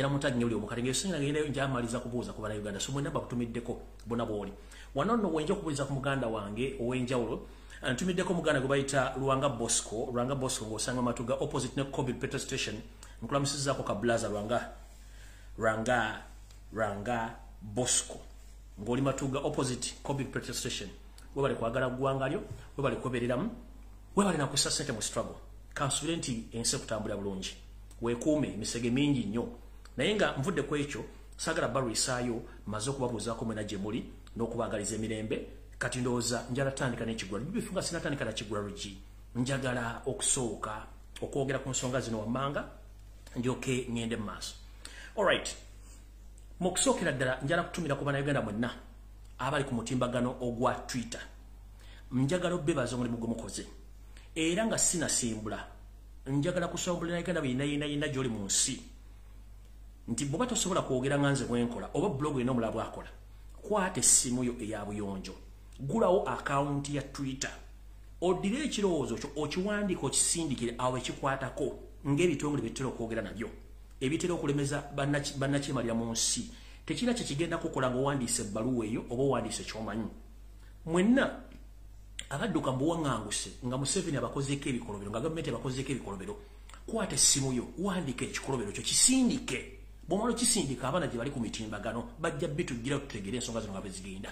njala mutagi nyoli omukadde singa ngende njamaliza kubuuza ku bana Uganda so mwenda bakutumiddeko bona boli wanono wenje kubuuza ku muganda wange owenjawulo ntumiddeko muganda gwe bayita Rwanga Bosco ng'osanga matuga opposite ne COVID petrol station nkulamusizzaako ka blaza Rwanga Bosco ng'oli matuga opposite COVID petrol station webale kwagala ggwanga lyo webale kubereramu webale nakussa ssente mu struggle kansubire nti ensi kutambula bulungi weekuume emisege mingi nnyo naye nga nvudde ku ekyo saagala balwisaayo maze okubabuuzaako mwena gye muli n'okubagaliza emirembe kati ndowooza njala tandika n'ekigula bibifunga sinatandika na kigula LUJJI njagala okusooka okwogera ku nsonga zino wammanga ndyoke ngende mu maaso alright mu kusookera ddala njala kutumira ku bannayuganda mwenna abali ku mutimbagano ogwa Twitter njagala obbebaza omulimu gwe mukoze era nga sinasimbula njagala kusombula Uganda bina gy'oli mu nsi nti bw'oba tosobola kwogera nga nze bwenkola oba blog eno omulala bwakola kwata essimu yo eya buyonjo gulawo akawunti ya Twitter odire ekirowoozo kyo okiwandiika okisindikire awo ekikwatako ng'ebitongole bye tutera okwogera nabyo ebitera okulemeza bannakyemalira mu nsi tekina kye kigenda kukola ng'owandiise ebbaluwa eyo oba owandiise ky'omanyi mwenna abadduka mbuwaŋŋanguse nga Museveni abakozeeko ebikolobero nga gavumenti abakozeeko ebikolobero kwata essimu yo wandika ekikolobero kyo kisindike bw'omala okisindika abaana gye bali ku mitimbagano bajja bitujjira tutegere ensonga zino nga bwe zigenda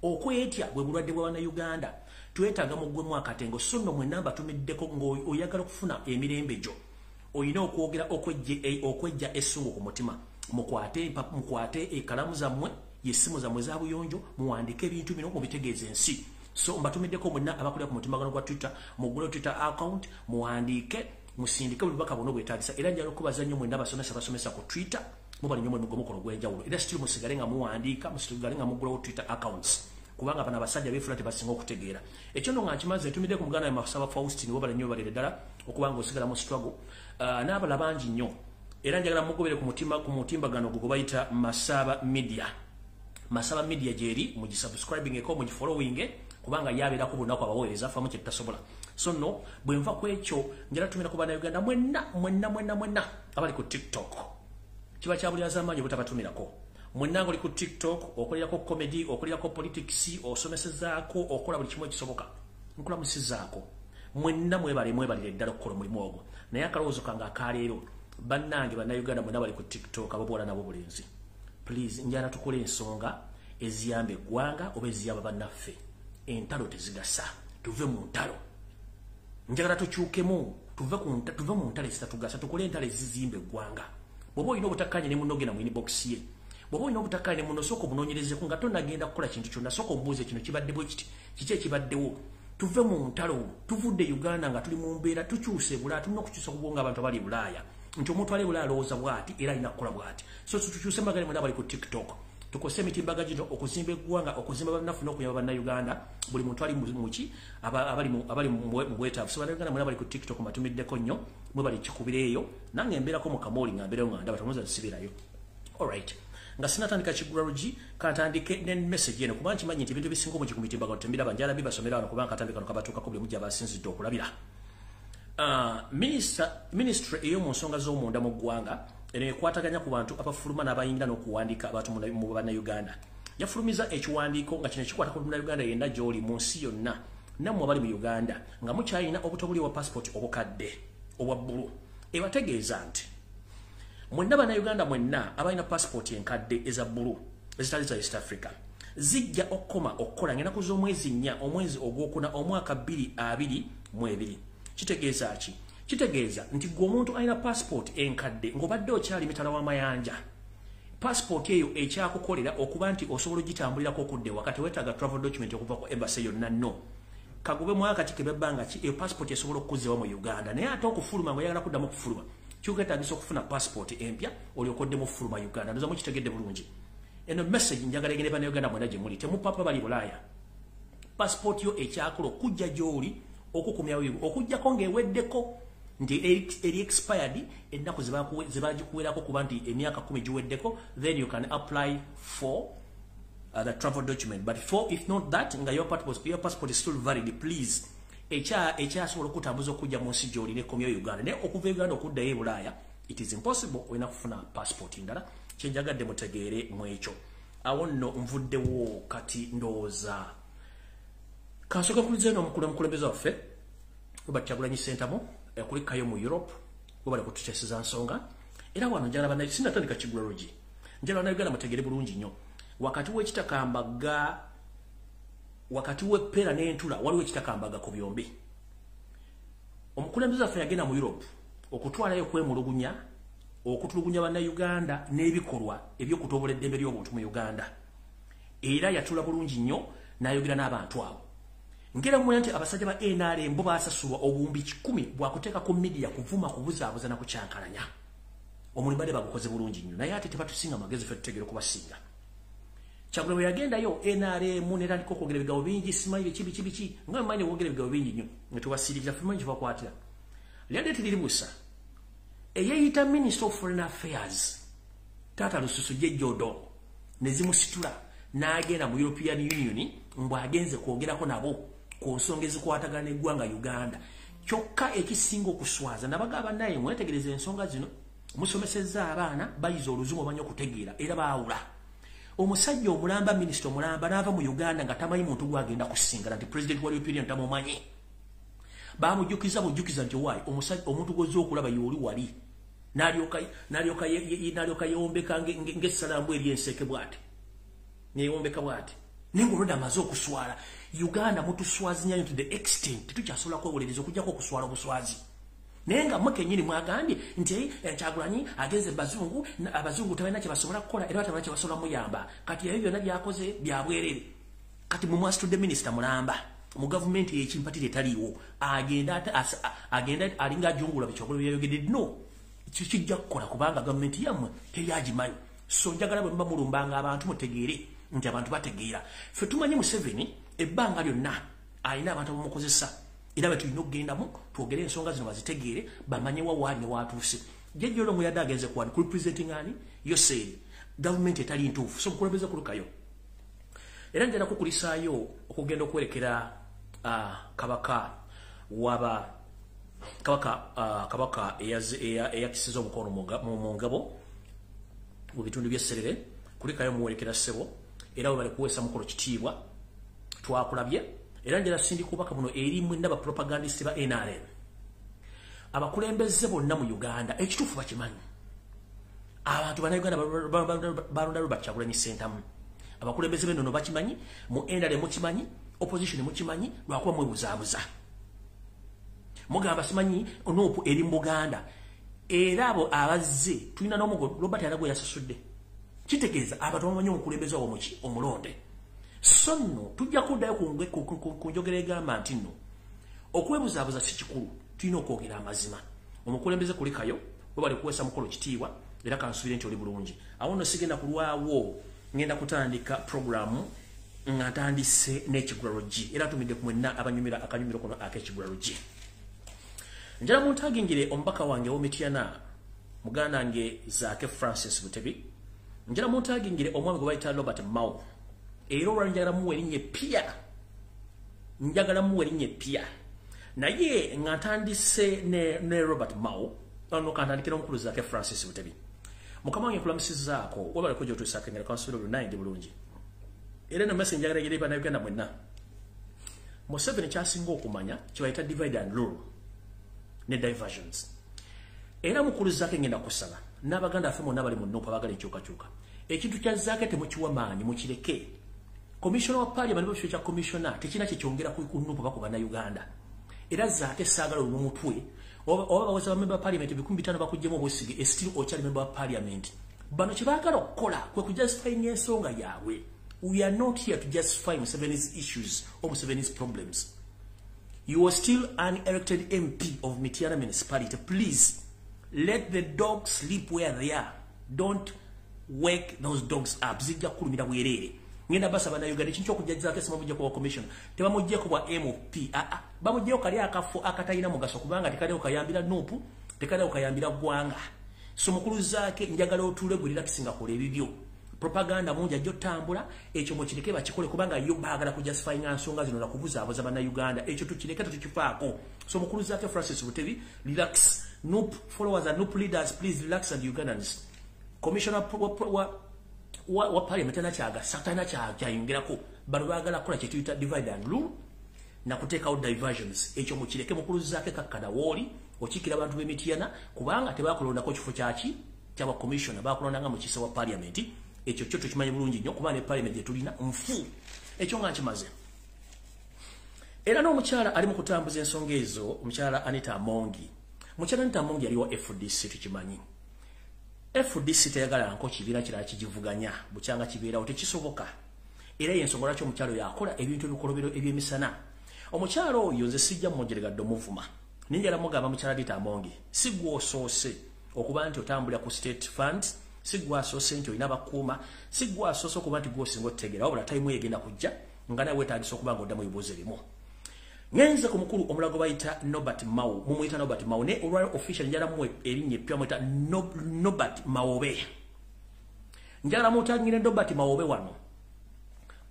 okwetya bwe bulwadde bw'Abannayuganda twetaaga muggwemu akatengo so nno mwenna mbatumiddeko ng'oyagala okufuna emirembe gyo oyina okwogera okwejja essungu ku mutima mukwate ekalamu zammwe yessimu zammwe za buyonjo muwandike ebintu bino mubitegeeza ensi so mbatumiddeko mwenna abakulira ku mutimbagano gwa Twitter mugule Twitter account muwandike musindike obubaka buno bwetaagisa era njala okubaza nnyo mwenna basomesa ku Twitter mubali nnyo mu mukono gw'enjawulo era still musigale nga muwandiika musigale nga mugulawo Twitter accounts kubanga bano abasajja beefula tebasinga okutegeera ekyo nno nga nkimaze ntumidde ku muganda Masaba Faustin wabala nnyo balere ddala okubanga osigala mu struggle n'abala bangi nnyo era njagala mugobere ku mutimbagano gwe bayita Masaba Media gyeri mugisubscribing eko mugifollowing kubanga yabeera ku bunaku abaweereza afamu kye tutasobola so no bwe nva ku ekyo njala tumira ku Bannayuganda mwenna abali ku TikTok kiba kya buli azamaanyi obutabaatumirako mwenna ng'oli ku TikTok okolerako comedy okolerako politics osomesezaako okola buli kimu ekisoboka nkulamusizaako mwenna mwebalire ddala okukola omulimu ogwo naye akalowoozo kange akaleero bannange Bannayuganda mwenna bali ku TikTok abobuwala nabo bulenzi please njala tukole ensonga eziyamba eggwanga oba eziyamba bannaffe entalo tezigasa tuve mu ntalo njagala tukyukemu tuve mu ntalo ezitatugasa tukole entalo ezizimba eggwanga bw'oba olina obutakkanya ne munno genda mu inbox ye bw'oba olina obutakkanya ne munno sooka obunoonyerezeko nga tonnagenda kukola kintu kyonna sooka omubuuze kino kibadde bwe kiki ekibaddewo tuve mu ntalo tuvudde Uganda nga tuli mu mbeera tukyuse Bulaaya tulina okukyusa kubonga abantu abali Bulaaya nti omuntu ali Bulaaya alowooza bw'ati era alina kukola bw'ati so tukyuse magale mwenna abali ku TikTok tukose emitibbaga gino okuzimba eggwanga okuzimba bannaffe n'okuyamba Bannayuganda buli muntu ali muki abali mu bwetaavu so Bannayuganda mwenna bali ku TikTok mbatumiddeko nnyo mwe bali kikubireeyo nange mbeerako mu kamooli nga mbeereyo nga ndaba tamuza zisibirayo alright nga sinatandika kigula LUJJI kantandike ne message eno kuba nkimanyi nti ebintu ebisinga omungi ku mitimbagano tembiraba njala bibasomera wano kubanga katambi kano kabatuukako buli mujja abasinzidde okulabira ministry ey'omu nsonga z'omunda mu ggwanga eno ekwataganya ku bantu abafuluma n'abayingira n'okuwandiika abantu mu Bannayuganda yafulumiza ekiwandiiko nga kino kikwata ku Bannayuganda yenna gy'oli mu nsi yonna nammwe abali mu Uganda nga mukyalina obuto buli obwa passport obukadde obwa bbulu ebategeeza nti mwenna Bannayuganda mwenna abalina passport enkadde eza bbulu ezitali za East Africa zijja okukoma okukola ng'ennaku z'omwezi 4 omwezi ogwokuna omwaka 2022 kitegeeza ki kitegeeza nti gwe omuntu alina passport enkadde ng'obadde okyali mitala w'amayanja passport eyo ekyakukolera okuba nti osobola ogitambulirako okudde wakati weetaaga travel document okuva ku embassy yonna nno kagube mwaka kikebebbanga ki eyo passport esobola okukuzibwa mu Uganda naye ate okufuluma ng'oyagala kuddamu okufuluma kyukeetaagisa okufuna passport empya olyokoddemu okufuluma Uganda ndoza mukitegedde bulungi eno message njagala egende Bannayuganda mwenna gye muli temupapa bali Bulaaya passport yo ekyakola okujja gy'oli okukumyawo okujjako ng'eweddeko nti eri expired ennaku zebagikuweerako kuba nti emyaka 10 giweddeko then you can apply for the travel document but if not that nga your passport is still valid please ekyasobola okutambuza okujja mu nsi gy'oli n'ekomyawo Uganda naye okuva Uganda okuddayo Bulaaya It is impossible oyina kufuna passport ndala kyenjagadde mutegeere mu ekyo awo nno nvuddewo kati ndowooza kansoka kulize no mukulembeza waffe Kyagulanyi Centamo kulikayo mu Europe bali kutukyesiza nsonga era wano njala bana sinatandika KIGULA LUJJI njala na Uganda mutegeere bulungi nnyo wakati w'ekitakambaga wakati w'epera n'entula waliwo ekitakambaga ku byombi omukulembeza waffe yagenda mu Europe okutwalayo kwemulugunya okutulugunya bana Uganda n'ebikolwa ebyokutobola eddembe ly'obuntu mu Uganda era yatula bulungi nnyo n'ayogera n'abantu abo ngera mu nti abasajja ba NRM bo basasulwa obuwumbi 10 bwakuteeka ku media kuvuma kubuzaabuza na kucyankalanya omulimu bade bagukoze bulungi nnyo naye ate tebatusinga magezi ffe tutegeera kubasinga Kyagulanyi yagendayo NRM n'erandika okwogera ebigabo bingi simanyi biki nga mmanyi okwogera ebigabo bingi nnyo nga tubasirikira ffe manyi kibakwatira lyadde tiriribusa eyeyita Minister of Foreign Affairs Tata Lususu Jejodo nezimusitula n'agenda mu European Union mbwagenze kwongerako nabo ku nsonga ezikwatagana eggwanga Uganda kyokka ekisinga okuswaza nabagaba naye mwetegereze ensonga zino musomesezza abaana bayiza oluzungu omanyi okutegeera era baawula omusajja omulamba Minister omulamba n'ava mu Uganda nga tamanyi muntu gwagenda kusingana nti President wa European tamumanyi bamujjukiza nti wayi omuntu gozza okulaba yoli wali n'alyoka yewombeka ng'essalambwa eri enseke bw'ati neyombeka bw'ati nengoloda amaze okuswala Uganda mutuswazi nnyo to the extent tukyasobola kwewolereza okujjako okuswala obuswazi naye nga mmwe kennyini mwagambye nti Kyagulanyi agenze abazungu tebalina kye basobola kukola era tebalina kye basobola muyamba kati ebyo byonna byakoze byabwerere kati mu mwasitudde Minisita mulamba mu gavumenti ekimpatire taliiwo agenda alinga ajungula bikyogolo byayogedde no kijja kukola kubanga gavumenti yammwe teryagimanyi so njagala bwe muba mulumbanga abantu mutegeere nti abantu bategeera ffe tumanyi Museveni ebbanga lyonna alina abantu abamukozesa era bwe tulina okugendamu twogere ensonga zino bazitegeere bamanye wawaali ne watuuse jejjolo mu yadde agenze kuwani ku representing ani Yoseri gavumenti etali ntuufu so mukulembeze kulukayo era njala kukulisaayo okugenda okwerekera kabaka eyakisiza omukono mu ngabo mu bitundu by'esserere kulikayo muwerekera ssebo era we bali kuweesa mukolo kitiibwa twakulabye era njala sindi kubaka muno eri mwenna bapropagandist ba NRM abakulembeze bonna mu Uganda ekituufu bakimanyi abantu bannayuganda balonda Kyagulanyi Centamo abakulembeze b'ennono bakimanyi mu NRM mukimanyi opposition mukimanyi lwakuba mwebuzaabuza mugamba simanyi onopu eri mu Buganda era abo abazze tulina n'omugo Robert Aragwe yasasudde kitegeeza abantu bamanyi omukulembeze wabo muki omulonde so nno tujja kuddayo ku njogera egamba nti nno okwebuzaabuza si kikulu tulina okwogera amazima omukulembeze kulikayo we bali kuweesa mukolo kitiibwa era kansuubire nti oli bulungi awo nno sigenda kulwawo ngenda kutandika programu nga ntandise n'EKIGULA LUJJI era tumidde ku mwenna abanyumira akanyumiro kono ak'EKIGULA LUJJI njala muntagingire omubaka wange w'Omutyana muganda wange Zaake Francis Butebi njala muntagingire omwami gwe bayita Robert Mao era olwali njagala muwe erinnya eppya naye nga ntandise ne Robert Mao ano kantandikira omukulu Zaake Francis Butebi mukama wange kulamusizaako webale kujja otuusaako engero kansuubira olunayi ndi bulungi era no message njagala giri bannayuganda mwenna Museveni kyasinga okumanya kibayita divide and rule ne diversions era mukulu Zaake ngenda kusaba n'abaganda affe monna bali mu nnupu abagala enkyukakyuka ekintu kya Zaake temukiwa maanyi mukireke commissioner wa parliament bwe kya commissioner tekina kyekyongera ku nnupu bako bannayuganda era Zaake saagala olumutwe oba baweza ba member parliament 15 bakujjemu obwesige still okyali member wa parliament bano kyebaagala okukola kwe kujustifying ensonga yaabwe. We are not here to justify Museveni's issues or Museveni's problems. You are still an elected MP of Mityana municipality. Please let the dogs sleep where they are. Don't wake those dogs up. Zijja kulumira bwerere. Ngenda basa bana Uganda kincho kujjaza kesi mabujja kwa commission. Teba mujje ko bwa MP. Bamujje kali akafo akatayina mugaso kubanga tekale okayambira nupu, tekale okayambira gwanga. So mukulu Zaake njagala otule gulira kisinga kole ebibyo. Propaganda munja jjo tambula ekyo mukireke bakikole kubanga yo bagala ku justifying ansonga zino na kubuza abazaba na Uganda ekyo tukireke tukifaako. So mukulu Zaake Francis Butebi relax NUP followers and NUP leaders, please relax and Ugandans. Commissioner wa parliament na chaga satana cha yingirako barwagala kola chetuita divide and rule na kuteka out diversions echo mukireke mukulu zake kakada woli okikira abantu b'emitiana kubanga tebakolonda ko kifo kyachi kyaba commissioner bakolonanga mu kisa wa parliament echo kyoto kimanyi bulungi nnyo kubanga parliament yetulina mfu echo nga kimaze era no mukyala ali mu kutambuza ensonga ezo omukyala Anita Amongi mukyala Anita Amongi aliwo FDC tukimanyi FDC teyagala nko kibira kirala kijivuganya bukyanga kibira otekisoboka era yensonga lwaki omukyalo yakola ebintu ebikolobero ebyemisana omukyalo oyo nze sijja mmogerega domuvuma ninjala mugamba mukyala Anita Amongi sigwo soose okuba nti otambulira ku state funds sigwa soose nti olina bakuuma sigwa soose okuba nti gwosinga otegera wabula time yegenda kujja nga nawe weetagisa okuba nga oddamu ebibuuzo ebimu ngenze ku mukulu omulago bayita Nobert Mao mumuyita Nobert Mao ne olwali official njala mwe erinye epya mwita Nobert Maobe njala mutangire Nobert Maobe wano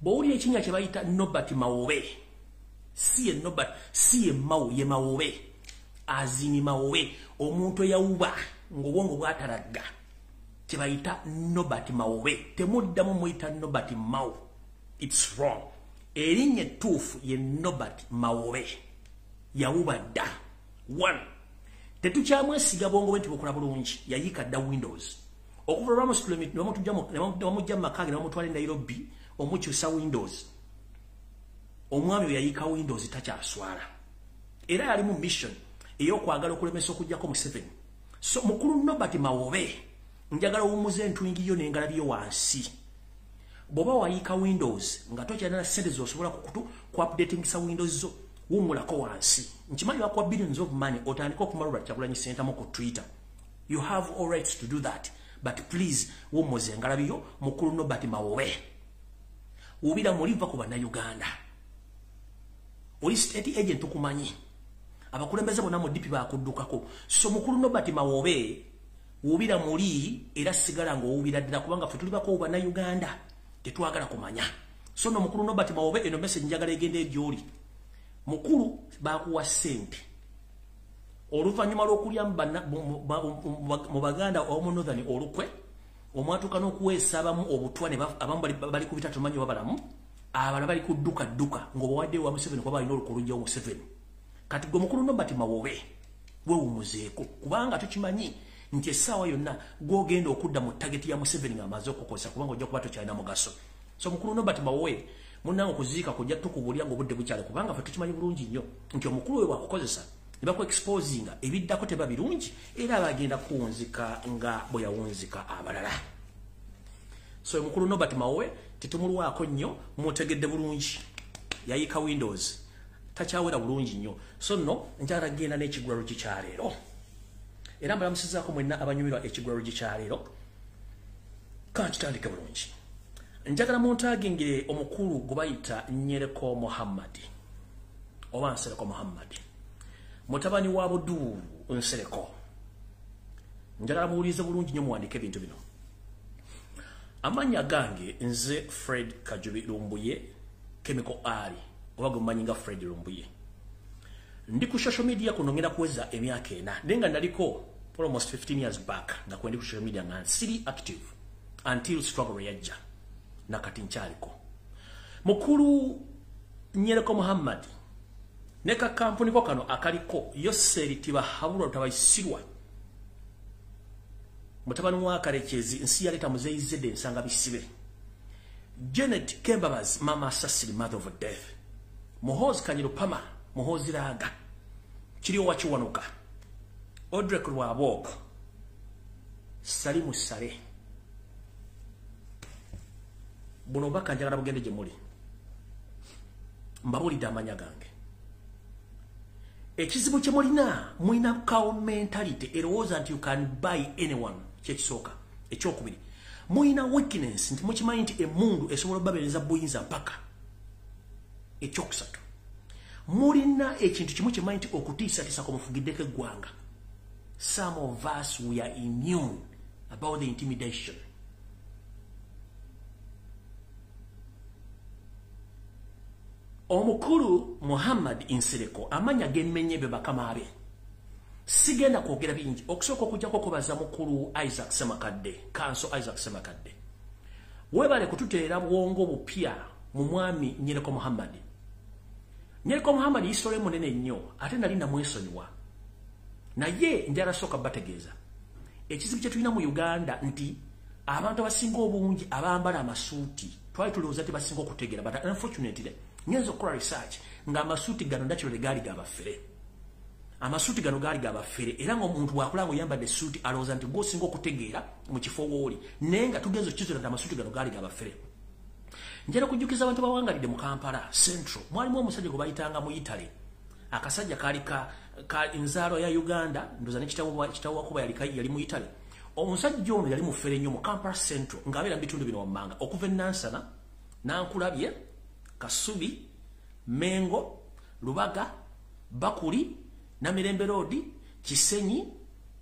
bowuli ekinya kye bayita Nobert Maobe si Nobert si Mao ye Maobe azini Maobe omuntu eyawuba ngobwongo bwataraga kye bayita Nobert Maobe temuddamu muyita Nobert Mao it's wrong erinye tufu ye Nobert Maobe yawubadda 1 tetukyamwesiga bongo bwe ntibukula bulungi yayika da windows okuva Ramos kilometer nomutujja makage nomutwale Nairobi omukyusa windows omwami yayika windows takyaswala era yali mu mission eyokwagala okulemesa okujjako mu 7 so mukulu Nobert Maobe njagala umuze ntwingiyo n'engalabiyo wansi boba wayika windows nga tokyana sente zosobola ku updating sa windows zo wumulako wansi nkimanyi bakwa billions of money otandika okumalula kyagulanyi center mu ku Twitter you have all rights to do that but please wumuze engalabiyo mukulu Nobert Maobe ubira muliva ku bana Uganda oli state agent okumanyi abakulembeze bona mu DP bakuddukako so mukulu Nobert Maobe ubira muri era sigala ngo ubira ddala kubanga fe tuli bako bana Uganda tetwagala kumanya so no mukulu Nobert Maobe eno message njagala egende ejoli mukulu bakuwa sente oluvanyuma lw'okulya mu Baganda omu northern olukwe omwatuka n'okuweesa abamu obutwane abamu bali ku bitatu manyi wabalamu abala bali ku dduka ng'obawadde wa Museveni kuba balina olukulujja mu 7 kati gwe mukulu Nobert Maobe wewumuzeeko kubanga tukimanyi nti essaawa yonna gwogenda okudda mu target ya Museveni ng'amaze okukozesa kubanga ojja kuba tokyalina mugaso so mukulu Nobert Maobe munnange okuziika kujja tukubulya ng'obudde bukyale kubanga fe tukimanyi bulungi nnyo nti omukulu we wakukozesa ne bakuexposinga ebiddako teba birungi era bagenda kuwunzika nga bwe yawunzika abalala so mukulu Nobert Maobe titumulwako nnyo mutegedde bulungi yayika windows takyawera bulungi nnyo so nno njala genda n'ekigwaro kikyaleero era mbalamusizaako mwenna abanyumirwa ekigwaro kikyaleero kakitandike bulungi njagala muntagingire omukulu gwe bayita Nyereko Muhammad oba Nsereko Muhammad mutabani wa Buduuru Nsereko njagala muwulize bulungi nnyo muwandike ebintu bino amanya gange nze Fred Kajubi Lumbuye Chemical Ali oba gwe mumanyi nga Fred Lumbuye ndi ku social media kuno ngenda kuweza emyaka 4 nenga naliko for almost 15 years back nga kwendi ku social media nga siri active until struggle yajja nakati nchaliko mukulu Nyereko Muhammad neka kampuni ko kano akaliko Yoseri tiba habura tabayisirwa mutabani wa karekezi nsi yaleta muzeyi zede nsanga bisibe Janet Kembabaz mama Sasili mother of death Muhozi Kanyiro Pama Muhozi Raga Chirio wachiwanuka Odrek Rwabok Salimu Sale buno baka njagala bugende gye muli mbabulidde amanya gange ekizibu kye mulina mulina cow mentality erowooza nti you can buy anyone kyekisooka ekyokubiri mulina weakness nti mukimanyi nti emundu esobola obabereza buyinza mpaka ekyokusatu mulina ekintu kimu kimanyi nti okutiisatiisa kumufugiddeko eggwanga some of us we are immune about the intimidation omukulu Muhammad Nsereko amanya gemmenye be bakama abe sigenda kwogera bingi okusooka okujjako kubaza mukulu Isaac Semakadde kanso Isaac Semakadde webale kututeera bwongo bupya mu mwami Nyereko Muhammad. Nyereko Muhammad history munene nnyo ate nali namwesonyiwa naye njala soka bategeeza ekizibu kye tulina mu Uganda nti abantu abasinga obungi abambala amasuuti twali tulowooza ati basinga okutegeera but unfortunately nyenzo okukola research nga amasuuti gano ndakirole gaali gabafere amasuuti gano gaali gabafere era ng'omuntu bw'akulanga oyambadde suuti alowooza nti gw'osinga okutegeera mu kifo wooli naye nga tugenza okukizula nti amasuuti gano gaali gabafere. Njala kujjukiza abantu bawangalidde mu Kampala Central mwalimu omusajja gwe bayitanga mu Italy akasajja kaali ka nzaalo ya Uganda ndoza ne kitawo wakuba yali mu Italy. Omusajja ono yali mufere nnyo mu Kampala Central ng'abeera mu bitundu bino wammanga okuva Nansana Nankulabye Kasubi Mengo Lubaga Bakuli Namirembe Road Kisenyi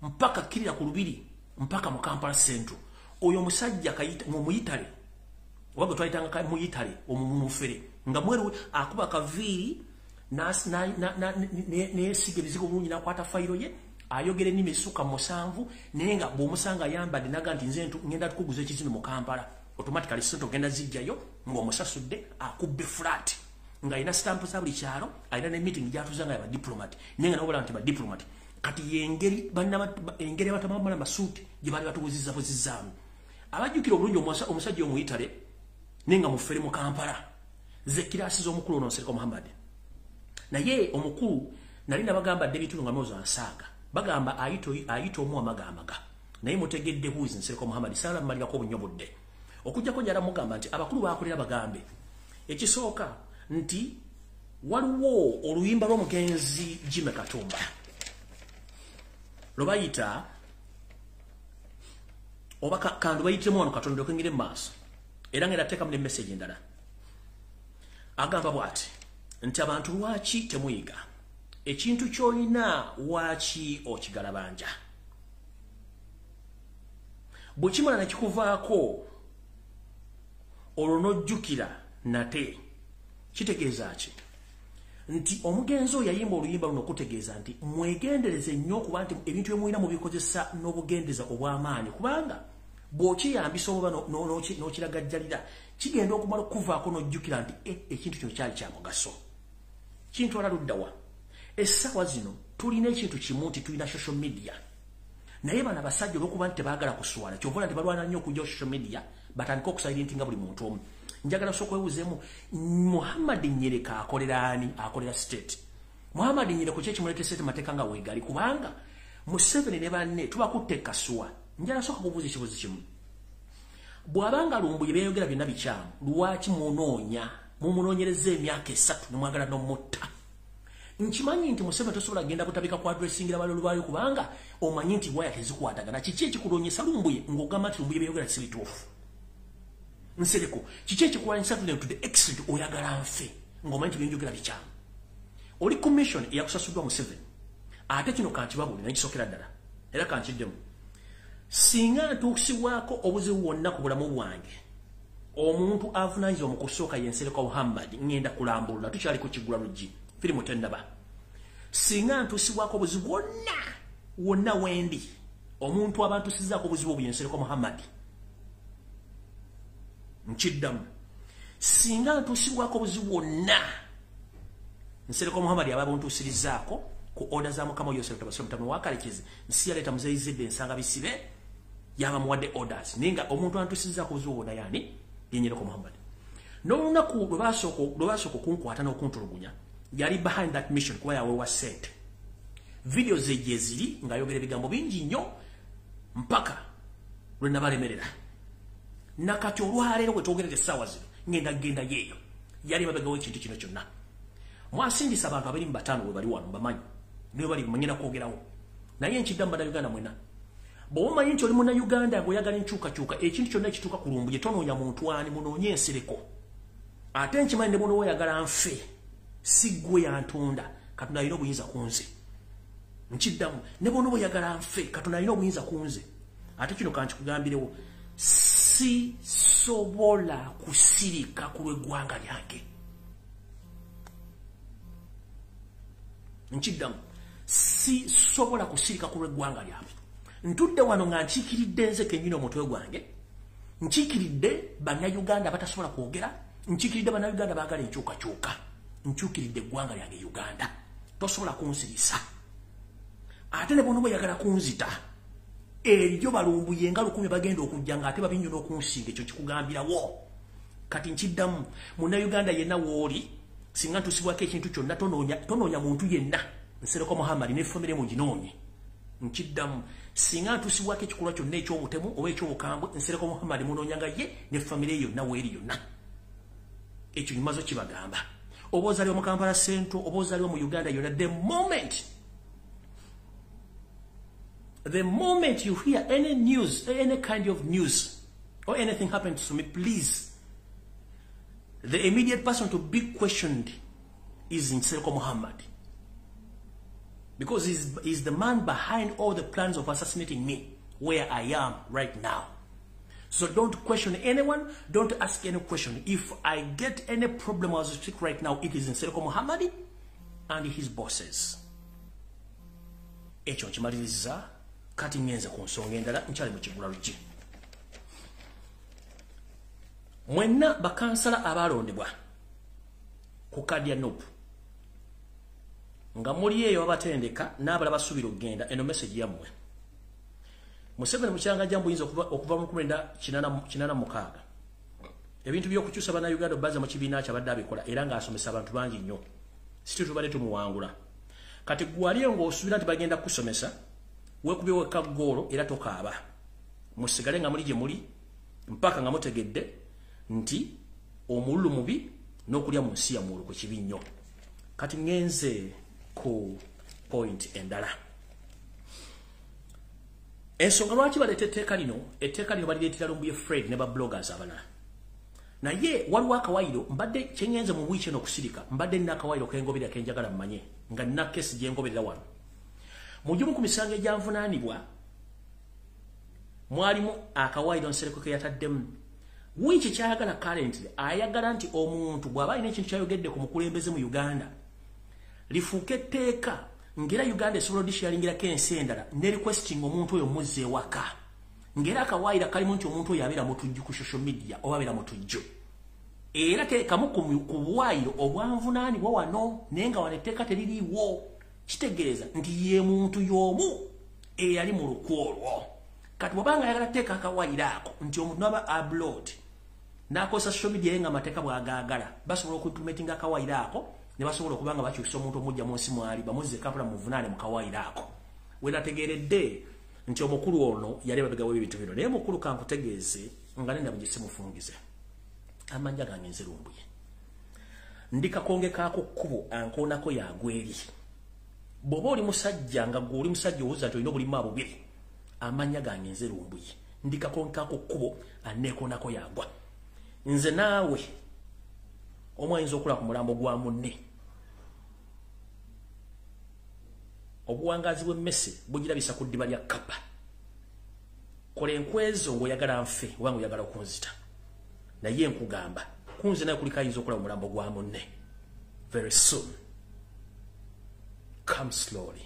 mpaka kirira ku Lubiri mpaka mu Kampala Central. Oyo musajja kayita mu Italy wago twayitanga mu Italy omumufere nga mweru akuba kaviiri ne sige bizigo bulungi nakwata fayiro ye ayogere nimisuka musanvu naye nga bw'omusanga ayambadde naga nti nze ngenda tukuguza ekizimbe mu Kampala automatically sente ogenda zijjayo ng'omusasudde akubbe flat nga alina stamp za buli kyalo alina ne meeting gyatuzanga ya diplomat naye nga nabula nti ba diplomat kati yengeri engeri abatamambala masuuti gye baali batubuzizzaamu abajjukira obulungi omusajja omu Italy nenga mufere mu Kampala ze kirasi z'omukulu ono Seriko Muhammad naye omukulu nali nabagamba debitu nga mozo ansaaga bagamba ayito omu amagamaga naye mutegedde huizi Seriko Muhammad sala malika ko bunyobodde okujjako njala mugamba nti abakulu bakolera bagambe ekisooka nti waliwo oluyimba lw'omugenzi Jimmy Katumba lobayita oba kandu bayitemu wano Katonda okengire maaso era ngera teka mu message endala agamba bwati nti abantu lwaki temuyiga ekintu kyolina waki okigalabanja bwe kimala ne kikuvaako olwo n'ojjukira nate kitegeeza ki nti omugenzi oyo yayimba oluyimba luno okutegeeza nti mwegendereze nnyo okuba nti ebintu byemulina mubikozesa n'obugendeza obw'amaanyi kubanga bw'okiyambisa oba n'okiragajjalira kigenda okumala okuvaako n'ojjukira nti ekintu kino kyali kya mugaso kintwala luddawa essaawa zino tulina ekintu kimu nti tulina social media naye bano abasajja olw'okuba nti tebaagala kuswala kyovula nti balwana nnyo okujja social media batandika okusayirintinga buli muntu omu njagala sooka webuuzeemu Muhammad Nyereka akolera ani akolera state Muhammad Nyereka kye kimuleetera state mateeka nga weegali kubanga Museveni ne banne tubakutte kasuwa njala sooka kubuuza ekibuuzo kimu bw'abanga Lumbuye beeyogera byonna bikyamu lwaki mumunoonyereza emyaka 3 ne mwagala n'omutta nkimanyi nti Museveni tosobola genda kutabika ku addressingira balolu baayo kubanga omanyi nti waya tezikwatagana kiki ekikuloonyesa Lumbuye ng'ogamba nti Lumbuye beeyogera si bituufu Nsereko kiki ekikulwanyisa to the extent oyagala nfe ng'omanyi nti byenjogera bikyamu oli commission eyakusasuddwa Museveni ate kino kantibabulira nekisookera ddala era kankiddemu singa ntuusibwako obuzibu bwonna ku bulamu bwange omuntu avunaanyizibwa mu kusooka ye Nsereko Muhammad ngenda kulambulula tukyali ku KIGULA LUJJI firimu tennaba singa ntuusibwako obuzibu wonna wendi omuntu abantuusizzaako obuzibu obwo ye Nsereko Muhammad nkiddamu singa ntuusibwako obuzibu bwonna Nsereko Muhammad aba buntuusirizaako ku order za Mukama Yoseri mutamu wakalekeze nsi yaleeta muzeyizidde ensanga bisibe yaba muwadde orders ninga omuntu antuusirizaako obuzibu bwonna yani Nsereko Muhammad n'olunaku lwe baasooka okunkwata n'okuntulugunya yali behind that mission kuba yaweewa ssente video ze gye ziri ng'ayogera ebigambo bingi nnyo mpaka lwe nabalemerera nakati olwaleero bwe twogerera essaawa zino ngenda yeeyo yali mabegawo ekintu kino kyonna mwasindisa abantu 25 bwe bali wano bamanyi niwe bali manyina kwogerawo naye nkiddamu bannayuganda mwena bw'omanyi nti oli munnayuganda ng'oyagala enkyukakyuka ekintu kyonna ekituuka ku Lumbuye tonoonya muntu ani munoonye Nsereko ate nkimanyi ne buno oyagala nfe si ggwe yantunda Katonda alina obuyinza ku nze nkiddamu ne buno oyagala nfe Katonda alina obuyinza ku nze ate kino kankikugambirewo si sobola kusirika ku lw'eggwanga lyange nkiddamu si sobola kusirika ku lw'eggwanga lyabwe. Ntudde wano nga nkiikiridde nze kennyini omutwe gwange, nkiikiridde bannayuganda batasobola kwogera, nkiikiridde bannayuganda baagala enkyukakyuka, nkyukiridde eggwanga lyange Uganda. Tosobola kunsirisa. Ate ne bono bweyagala kunzita, eriyo balumbuye nga 10 bagenda okujja nga ate babinyo n'okunsinga, ekyo kikugambirawo. Kati nkiddamu, munnayuganda yenna wooli, singa ntusibwako ekintu kyonna tonoonya muntu yenna, Nsereko Muhammad ne famire mu ginoonye. Nkiddamu, singa ntusibwako ekikolwa kyonna eky'obutemu oba eky'obukambwe, Nsereko Muhammad munoonyanga ye ne famire yonna weeri yonna. Ekyo nyimazo kibagamba. Oba ozaliwa mu Kampala Central, oba ozaliwa mu Uganda yonna, the moment you hear any news, any kind of news, or anything happens to me, please, the immediate person to be questioned is Nsereko Muhammad. Because he's the man behind all the plans of assassinating me, where I am right now. So don't question anyone, don't ask any question. If I get any problem as we speak right now, it is Nsereko Muhammad and his bosses. Ekyo nkimaliriza, kati ngenze ku nsonga endala, nkyali mu KIGULA LUJJI. Mwenna bakansala abalondebwa ku kadya nope. Nga muli eyo abatendeka n'abala basuubira okugenda, eno message yammwe. Museveni mu kyanga jambo yinza okuva mu 1986. Ebintu by'okukyusa bannayuganda bazza mu kibiina ky'abadde abikola era ng'asomesa abantu bangi nnyo. Sityo tubadde tumuwangula. Kati gwaliyo ng'osuubira nti bagenda kusomesa, weekubye wekka ggoolo era tokaaba. Musigale nga muli gye muli mpaka nga mutegedde nti omululu mubi n'okulya mu nsi yammwe olwo kibi nnyo. Kati ngenze ku point endala. Ensonga lwaki baleeta etteeka lino balireetera Lumbuye Fred ne ba bloggers abalala. Naye waliwo akawairo, mbadde kyengenze mu wiiki eno okusirika, mbadde nina akawairo kengoberera kenjagala mmanye, nga nina kesi gye ngoberera wano. Mu gimu ku misango egyanvunaanibwa, mwalimu akawairo Nsereko ke yataddemu. Wiiki kyayagala currently, ayagala nti omuntu bw'aba alina ekintu kyayogedde ku mukulembeze mu Uganda, lifuuke etteeka ngera Uganda esobola odishyalingirako ensi endala ne requesting omuntu oyo muzze ewaka. Ngera akawaira kalimu nti omuntu oyo abeera mutujju ku social media oba abeera mutujju. Era kamu ku bwairo obwanvunaanibwa wano naye nga wano etteeka teririiwo. Kitegeeza nti ye muntu y'omu eyali mu lukwo olwo. Kati bw'obanga ayagala tteeka akawaira ako nti omuntu aba abroad n'akozesa social media ye nga amateeka bw'agaagala, basobola okuimplementinga akawaira ako ne basobola okubanga bakyusa omuntu omujja mu nsi mwali bamuzze Kampala mu vunaane mu kawaira ako. We nategeeredde nti omukulu ono yali ababegawo ebintu bino, naye mukulu kankutegeeze nga nenda bugye simufungize. Amanja gange nze Lumbuye. Ndikakonge kaako kkubo ankoonako yagweri. Bw'oba oli musajja nga gwe oli musajja owuza nti olina obulimu bubiri, amanya gange nze Lumbuye. Ndikakonge kaako kkubo anneekoonako yagwa. Nze naawe omwayinza okula ku mulambo gwa munne. Obuwangazi bw'emmese bugirabisa ku ddiba lya Kapa. Kola enkwezo ng'oyagala nfe oba ng'oyagala okunzita. Naye nkugamba kunze naye kuliko ayinza okula mu mulambo gwa munne. Very soon. Come slowly.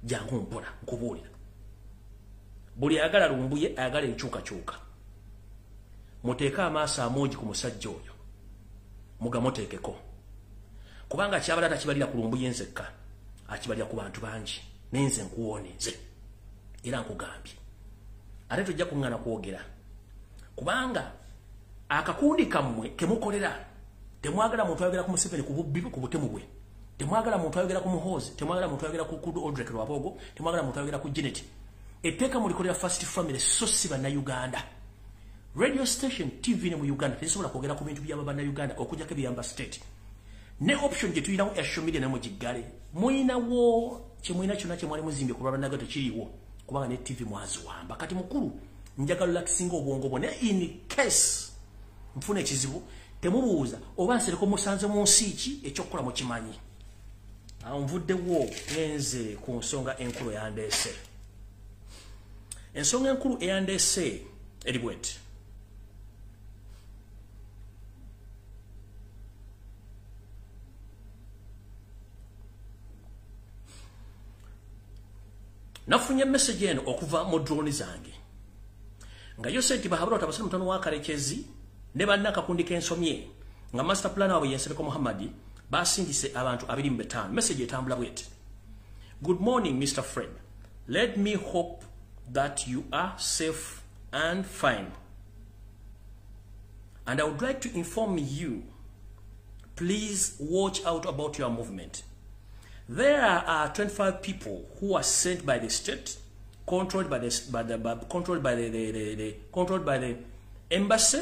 Jangu mpola nkubuulira. Buli ayagala Lumbuye ayagala enkyukakyuka. Muteeke amaaso amongi ku musajja oyo. Mugamuteekeko. Kubanga kyabala takibalira ku Lumbuye nzekka, akibalira ku bantu bangi. Nenze nkuwoneze. Era nkugambye. Ate tujja kuŋŋaana kwogera. Kubanga akakundi kammwe kemukolera, temwagala muntu ayogera ku Museveni ku bubbi ku butemu bwe. Temwagala muntu ayogera ku Muhoozi, temwagala muntu ayogera ku Kudu Odrek Lwabogo, temwagala muntu ayogera ku Janet. Etteeka mulikolera First Family so si bannayuganda. Radio station TV ne mu Uganda tesobola kwogera ku bintu by'aba bannayuganda okujjako ebyamba state. Ne option gye tulinawo ya social media ne mugigale. Muyinawo kyemuyina kyonna kye mwali muzimbye ku lwabanaga tekiriiwo. Kubanga ne TV mwaziwamba. Kati mukulu njagala lakisinga obwongo bwo. Ne in case mfuna ekizibu temubuuza oba Nsereko musanze mu nsi ki ekyokukola mu kimanyi. Awo nvuddewo ngenze ku nsonga enkulu eyandeese. Ensonga enkulu eyandeese eri bweti. nafunye message eno okuva mu drone zange nga Yoseri bahabura tabasana mutano wa Karekezi ne banaka kundika ensomye nga master plan wa Yensereko Muhammadi basindise abantu 25 message etambula bwete. Good morning Mr. Fred, let me hope that you are safe and fine, and I would like to inform you, please watch out about your movement. There are 25 people who are sent by the state, controlled by the embassy,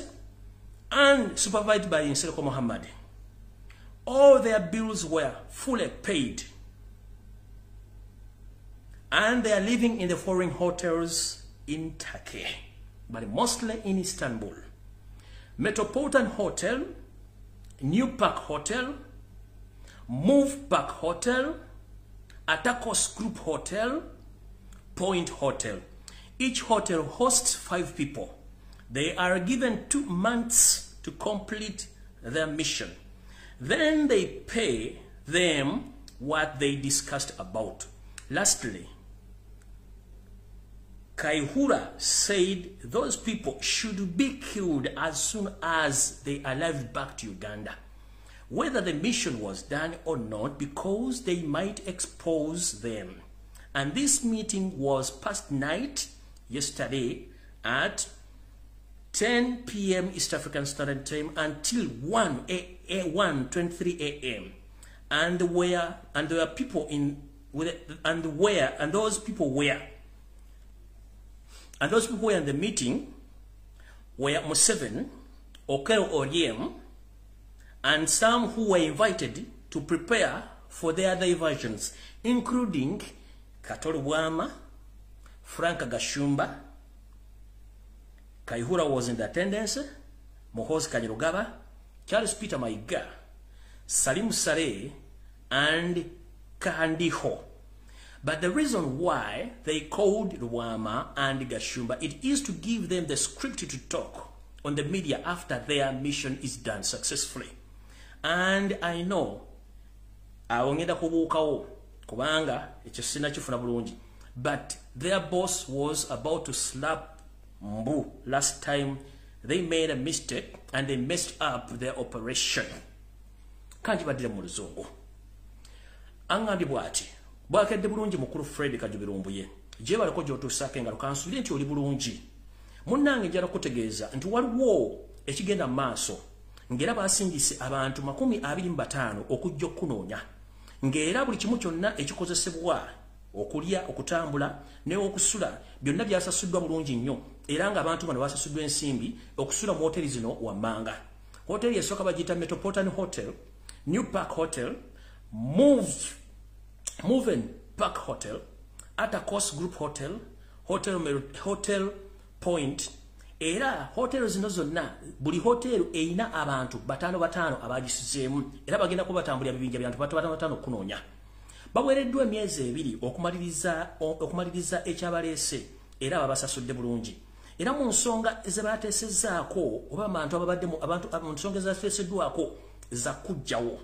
and supervised by Yensereko Muhammad. All their bills were fully paid, and they are living in the foreign hotels in Turkey, but mostly in Istanbul. Metropolitan Hotel, New Park Hotel, Move Park Hotel, Atakos Group Hotel, Point Hotel. Each hotel hosts 5 people. They are given 2 months to complete their mission. Then they pay them what they discussed about. Lastly, KIGULA said those people should be killed as soon as they arrived back to Uganda, whether the mission was done or not, because they might expose them. And this meeting was past night yesterday at 10 p.m. East African Standard Time until 1:23 a.m. And those people were in the meeting were Museveni, Okero Oriem, and some who were invited to prepare for their diversions, including Katoli Bwama, Frank Gashumba. KIGULA was in the attendance, Muhoozi Kanyarugaba, Charles Peter Mayiga, Salim Saleh, and Kandiho. But the reason why they called Rwama and Gashumba, it is to give them the script to talk on the media after their mission is done successfully. And I know, but their boss was about to slap Mbu last time they made a mistake and they messed up their operation. Kanji badire mu luzungu. Angandi bwati. Bwakedde bulungi mukuru Fred Lumbuye. Je baliko jotusake nga lukansuli nti oli bulungi. Munnange njala kutegeeza nti waliwo ekigenda maaso. Ngera basingise abantu 25 okujja kunoonya. Ngera buli kimu kyonna ekikozesebwa okulya okutambula ne okusula byonna byasasuddwa bulungi nnyo. Era nga abantu bano basasuddwa ensimbi okusula mu hoteli zino wammanga. Hoteli esooka bagiyita Metropolitan Hotel, New Park Hotel, Moving Park Hotel, Atakos Group Hotel, Hotel Point. Era hotel zino zonna buli hotel eina abantu batano abagisuzeemu era bagenda kubatambulira bibinja byantu batano kunoonya. Bawereddwa emyezi 2 okumaliriza ekyabaleese era babasasudde bulungi. Era mu nsonga ezabateesezzaako oba abantu ababaddemu abantu mu nsonga ezateeseddwako za kujjawo.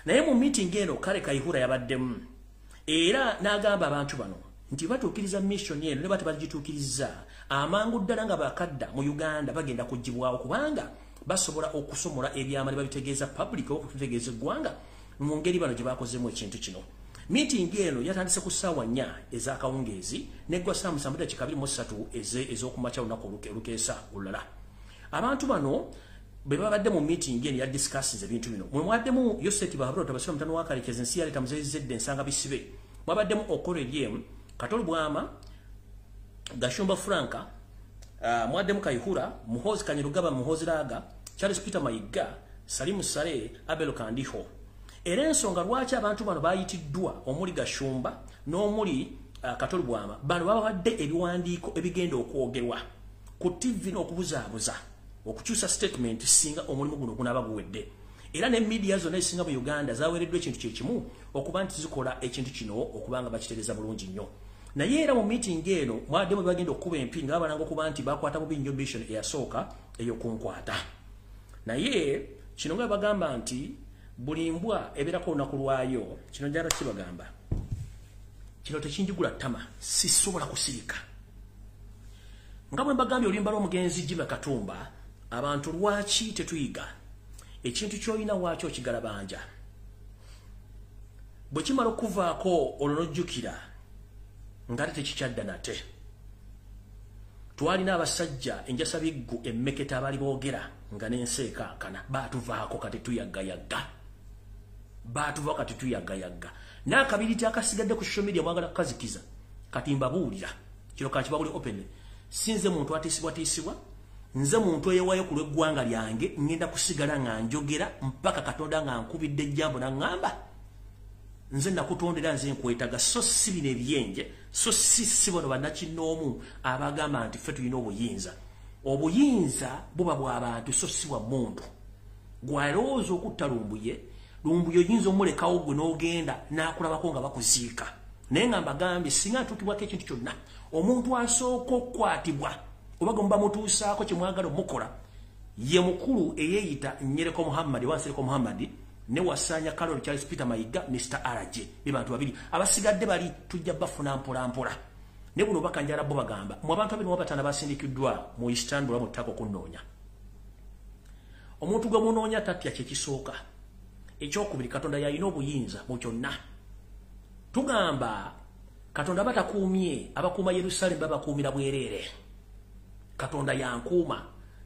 Naye mu meeting eno kale KIGULA yabaddemu era n'agamba abantu bano nti batuukiriza mission eno ne batagituukiriza amangu ddala nga bakadda mu Uganda bagenda kujjibwawo kubanga basobola okusomola ebyama ne babitegeeza public okutegeeza eggwanga mu ngeri bano gye bakozeemu ekintu kino. Meeting eno yatandise ku ssaawa 4 ez'akawungeezi neggwa ssaawa 7:23 ez'okumakya olunaku olukeesa olulala. Abantu bano bwe babadde mu meeting eno yadiscusses ebintu bino. Mwe mwaddemu Yoseri bahabura tabasira mutano wa Karekezi nsi yali tamuzezedde ensanga bisibe. Mwabaddemu Okoro Eryem, Katoli Bwama, Gashumba Franka, mwaddemu KIGULA, Muhoozi Kanyarugaba, Muhoozi Raga, Charles Peter Mayiga, Salim Saleh, Abel Kandiho. Era ensonga lwaki abantu bano bayitiddwa omuli Gashumba n'omuli Katoli Bwama bano bawadde ebiwandiiko ebigenda okwogerwa ku TV n'okubuzaabuza okukyusa statement singa omulimu guno gunaba guwedde. Era ne media zonna ezisinga mu Uganda zawereddwa ekintu kyekimu okuba nti zikola ekintu kino okubanga bakitereeza bulungi nnyo. Naye era mu meeting eno mwaddemu bagenda okuba empi nga babalanga okuba nti bakwata bubi nnyo mission eyasooka ey'okunkwata. Naye kino nga bagamba nti buli mbwa ebeerako olunaku lwayo, kino njala kibagamba kino tekinjigula ttama sisobola kusirika nga bwe mbagambye oluyimba lw'omugenzi Jimmy Katumba abantu lwaki tetuyiga ekintu ky'olina waaki okigalabanja bwe kimala okuvaako olonojjukira ngate tekikyadda nate twalina abasajja enjasa biggu emmeketa abali boogera nga n'ensi ekankana baatuvaako kati tuyagayagga n'akabiriti akasigadde ku social media mwagala kukazikiza kati mbabuulira kino kankibabuli openly sinze muntu atiisibwa nze muntu eyewaayo ku lw'eggwanga lyange ngenda kusigala nga njogera mpaka Katonda nga nkubidde ejjambo n'aŋŋamba nze nakutondera nze nkwetaga so si bino ebyenje so si bano bannakinnoomu abagamba nti ffe tulina obuyinza buba bw'abantu so si bwa muntu gw'alowooza okutta Lumbuye oyinza omulekawo gwe n'ogenda n'akulabako nga bakuziika naye nga mbagambye singa ntuukibwako ekintu kyonna omuntu asooka okukwatibwa oba gwe muba mutuusaako kye mwagala omukola ye mukulu eyeeyita Nyereko Muhammad Wansereko Muhammad ne Wasanya Carol Charles Peter Mayiga Mr. RJ be bantu babiri abasigadde bali tujja bafuna mpola ne buno bakanjala bo bagamba mu abantu abiri wabatana basindikiddwa mu Istanbul mu ttako kunnoonya omuntu gwe munoonya tatya kye kisooka ekyokubiri Katonda yalina obuyinza mu kyonna tugamba Katonda batakuumye abakuuma Yerusalemu babakuumira bwereere Katonda yankuuma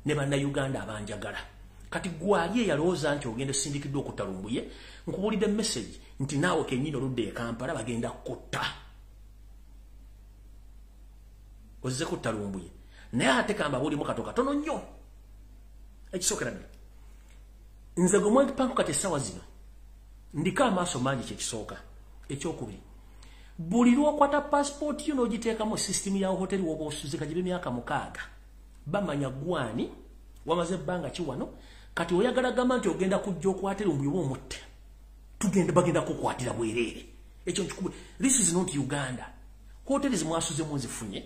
ne bannayuganda abanjagala kati gwali eyalowooza nti ogenda osindikiddwa okutta Lumbuye nkubulidde message nti naawe kennyini oludde e Kampala bagenda kutta ozze kutta Lumbuye naye ate kamba bulimu katono nnyo ekisookera ddala nze gwe mwepanku kati essaawa zino ndiko amaaso mangi kyekisooka ekyokubiri buli lwokwata passport yo n'ogiteekamu system ya hoteli woba osuzika gibe myaka 6 bamanya gwani wamaze ebbanga ki wano kati oyagala gamba nti ogenda kujja okwatira Lumbuye omutte bagenda kukwatira bwereere ekyo nkikubwe this is not Uganda hoteli zimwasuze munzifunye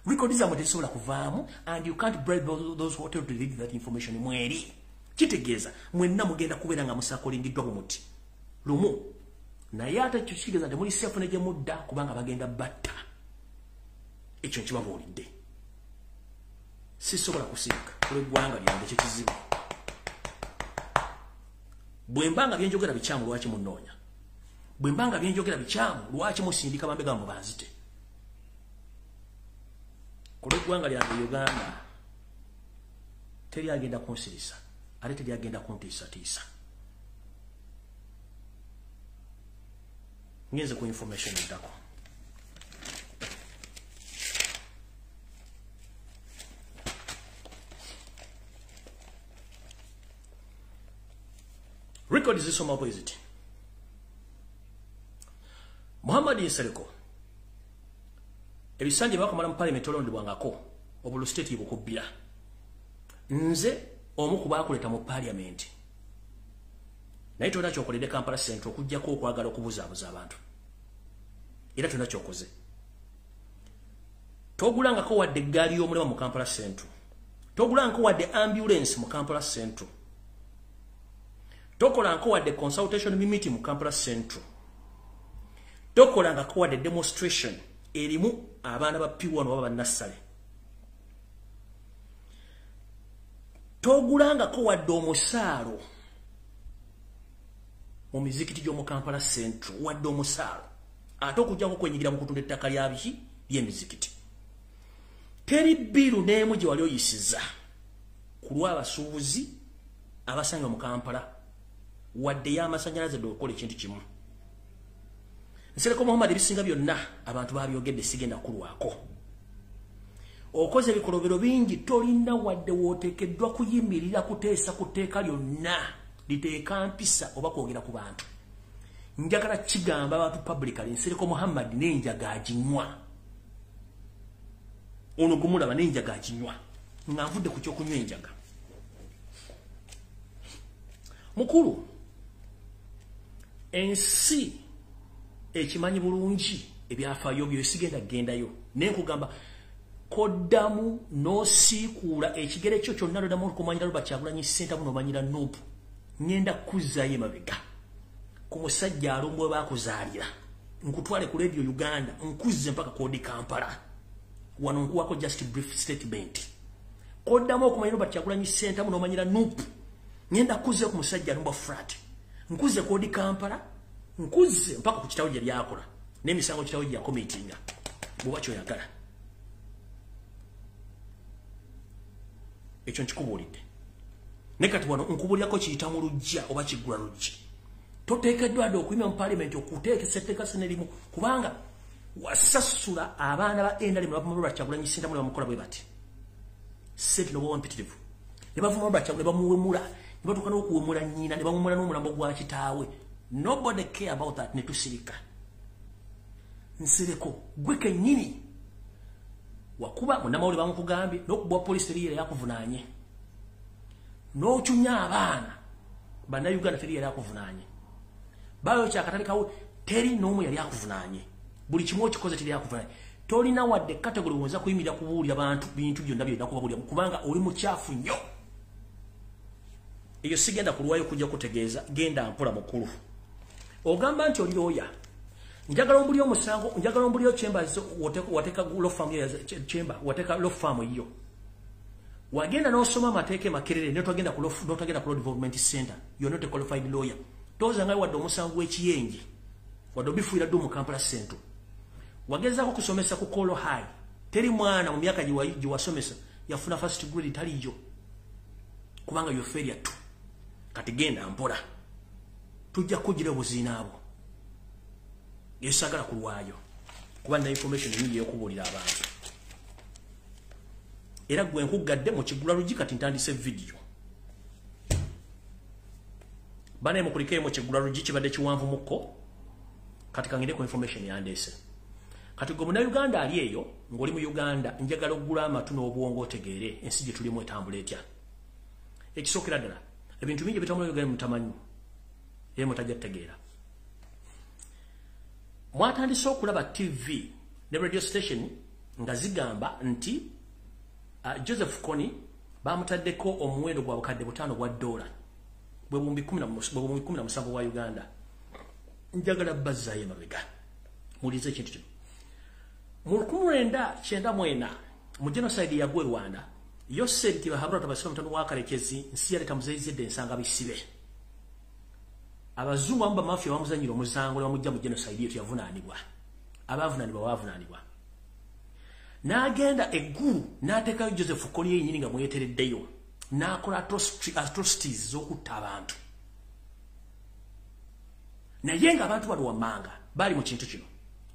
records zamwe tezisobola kuvaamu and you can't bribe those hotels to read that information mweri kitegeeza mwenna mugenda kubeera nga musaakolingiddwa bumuti lumu naye ate ekyo kitegeeza nti muli seefu ne gye mudda kubanga bagenda batta ekyo nkibabuulidde sisobola kusirika olw'eggwanga lyange kyekizibu bwe mbanga byenjogera bikyamu lwaki munnoonya bwe mbanga byenjogera bikyamu lwaki musindika bambega mu banzite ku lw'eggwanga lyange Uganda teri agenda kunsirisa ate teri agenda kuntiisatiisa ngenze ku information entako record zisoma bweziti Muhammad Nsereko ebisanje bakamala mu parliament olondebwangako obulu state bukubbira nze omu ku baakuleta mu parliament naye tolina kyokoledde Kampala Central okujjako okwagala okubuzaabuza abantu era tolina kyokoze togulangako wadde eggaali y'omulema mu Kampala Central togulangako wadde ambulance mu Kampala Central tokolangako wadde consultation meeting mu Kampala Central tokolangako wadde demonstration erimu abaana ba P1 baba bannasale togulangako wadde omusaalo mu mizikiti gy'omu Kampala Central wadde omusaalo ate okujjako kwenyigira mu kutunda ettaka lya biki by'emizikiti teri bbiru n'emu gye wali oyisiza ku lw'abasuubuzi abasanga mu Kampala wadde y'amasannyalaze dde okukola ekintu kimu Nsereko Muhammad ebisinga byonna abantu babyogedde sigenda kulwako okoze ebikolobero bingi tolinda wadde wooteekeddwa kuyimirira kuteesa ku tteeka lyonna liteeka mpisa oba kwogera ku bantu njagala kigamba abantu publicly Nsereko Muhammad n'enjaga aginywa ono gumulaba n'enjaga aginywa nga nvudde ku kyokunywa enjaga mukulu ensi ekimanyi bulungi ebyafaayo byo sigenda gendayo nenkugamba koddamu n'osiikuula ekigere kyo kyonna loddamu okumanyira luba Kyagulanyi Ssentamu n'omanyira Nuupu ngenda kuzzaayo emabega ku musajja alumbwe baakuzaalira nkutwale ku radio Uganda nkuzze mpaka kodi Kampala wano nkuwako just a brief statement koddamu okumanyira bati Kyagulanyi center muno manyira nup ngenda kuzze ku musajja numba frat nkuzze kodi Kampala nkuzze mpaka ku kitawo gye lyakola n'emisango kitawo gye yakomitinga buba kyoyagala ekyo nkikubuulidde ne kati wano nkubuulyako kiyita mu lujja oba kigula lujji toteekeddwa dde okuyima mu parliament okuteekesa etteekasa n'erimu kubanga wasasula abaana ba NRM bavuma lwa Kyagulanyi center mu bamukola bwe bati sente no bwa mpitirivu ne bavuma lwa Kyagulanyi bamuwemula ne batuuka n'okuwemula nnyina ne bamumula n'omulambo gwa kitaawe nobody care about that ne tusirika nsereko gwe kennyini wakuba munamawuli bamukugambye n'okubwa poliisi teriyo yakuvunaanye n'okyunya abaana bannayuganda teriyo yakuvunaanye bayo kyakatalikawo teri n'omu yali akuvunaanye buli kimu okikoze teri yakuvunaanye tolina wadde kategori wonza kuyimirira kubuulira bantu bintu byonna byonna kubabuulira kubanga oli mukyafu nnyo eyo sigenda kulwayo kujja kutegeeza genda mpola mukulu ogamba nti oli oya njagala ombuli omusango njagala ombuli chambers wateka law firm ya chamber wateka law firm hiyo wagenda n'osoma amateeke makerere ne togenda ku law development center you're not a qualified lawyer toza ngai wadde omusango w'ekiyenje wadde obifuira ddu mu Kampala Central wagezaako kusomesa ku Kolo High teri mwana mu myaka gye wasomesa yafuna first grade taliyo kubanga yo failure tu kati genda mpola tujja kugira obuzinaabo yesagala kulwayo kuba na information nyingi yokubuulira abantu era gwe nkugadde mu kigula lujji kati ntandise video bana mukulike mu kigula lujji kibadde kiwanvu muko kati kangende ku information yandese kati gwe muna Uganda ali eyo ngoli mu Uganda njagala okugula amatu n'obwongo otegeere ensi gye tulimu etambula etya ekisookera ddala ebintu bingi bitambula Uganda mutamanyi ye mutajja tegeera mwatandise okulaba TV ne radio station nga zigamba nti Joseph Kony bamutaddeko omuwendo gwa bukadde butano bwa $, bwe bumbi 17 wa Uganda njagala bazza ye mabega mulize ekintu kino mu 1994 mu genocide ya Rwanda Yoseri tibahabura tabasika mutano wa Karekezi nsi yaleta muzeyizedde ensanga bisibe abazungu amba mafia bamuzanyira omuzango bamujja mu genocide yetu yavunaanibwa abavunaanibwa bavunaanibwa n'agenda eggulu n'ateekayo Joseph Kony yennyini nga mwetereddeyo n'akola atrocities z'okutta abantu naye nga abantu bali wammanga bali mu kintu kino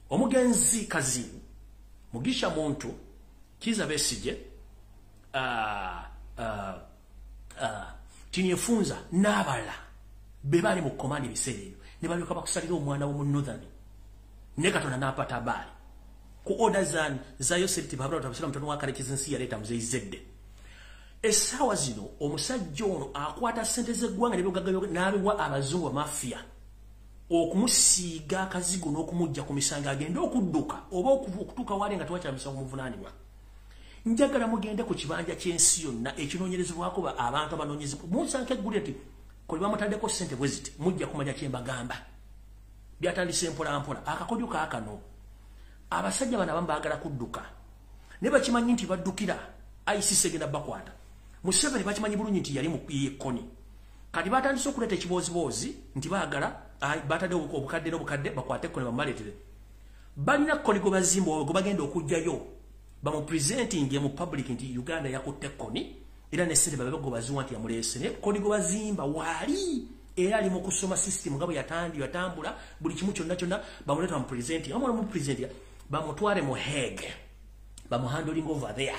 omugenzi kazi Mugisha Muntu Kiza Besije Tinyefunza n'abala bebali mu command biseeyo ne balyoka bakusalira omwana wo mu northern ne Katonda n'apata abali ku orders za Yoseri tibahabula tabasira mutano wa Karekezi nsi yaleta muzeyizedde essaawa zino omusajja ono akwata ssente z'eggwanga ne byogaggayo n'abiwa abazungu mafia okumusiiga akazigo n'okumujja ku misango agenda okudduka oba okutuuka wali nga tewakyala misango muvunaanibwa njagala mugende ku kibanja ky'ensi yonna ekinoonyerezebwako abantu abanoonyezebwa musanke eggulire nti koli bamutaddeko ssente bwe ziti mujja kumanya kyembagamba byatandise mpolampola akakodyo kaakano abasajja bano abamu baagala kudduka ne bakimanyi nti baddukira ICC egenda bakwata Museveni bakimanyi bulungi nti yali mu Kony kati batandise okuleeta ekibooziboozi nti baagala batadde obukadde n'obukadde bakwate Kony bamaleetere balina Kony gwe bazimba gwe bagenda okujjayo bamupresenting mu public nti Uganda yakutte Kony era ne ssente babego baziwa nti yamuleese ne Kony gwe bazimba wali era ali mu kusoma system ngabo yatambula buli kimu kyonna bamuleeta mu presenting amala mu presenting bamutwale mu Hague bamuhandling over there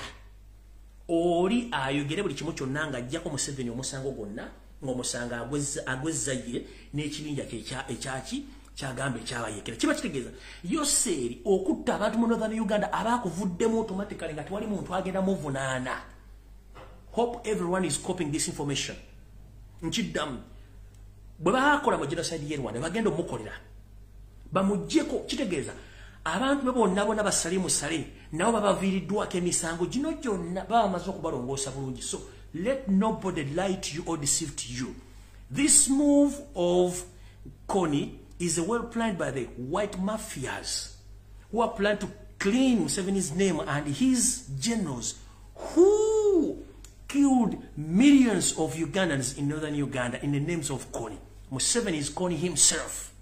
oli ayogere buli kimu kyonna nga ajjako Museveni omusango gonna ng'omusanga agwezza ye n'ekibinja ekyaki kyagamba ekyabayekera kiba kitegeeza Yoseri okutta abantu mu Northern Uganda abakuvuddemu automatically nga tewali muntu agenda muvunaana. Hope everyone is copying this information. Nkiddamu bwe bakola mu genocide y'e Rwanda bagenda omukolera bamuggyeko kitegeeza abantu be bonna basalimu sale nabo babaviiriddwako emisango gino gyonna baba bamaze okubalongoosa bulungi. So let nobody lie to you or deceive to you. This move of Kony is well planned by the white mafias who are planned to clean Museveni's name and his generals who killed millions of Ugandans in northern Uganda in the names of Kony. Museveni is Kony himself.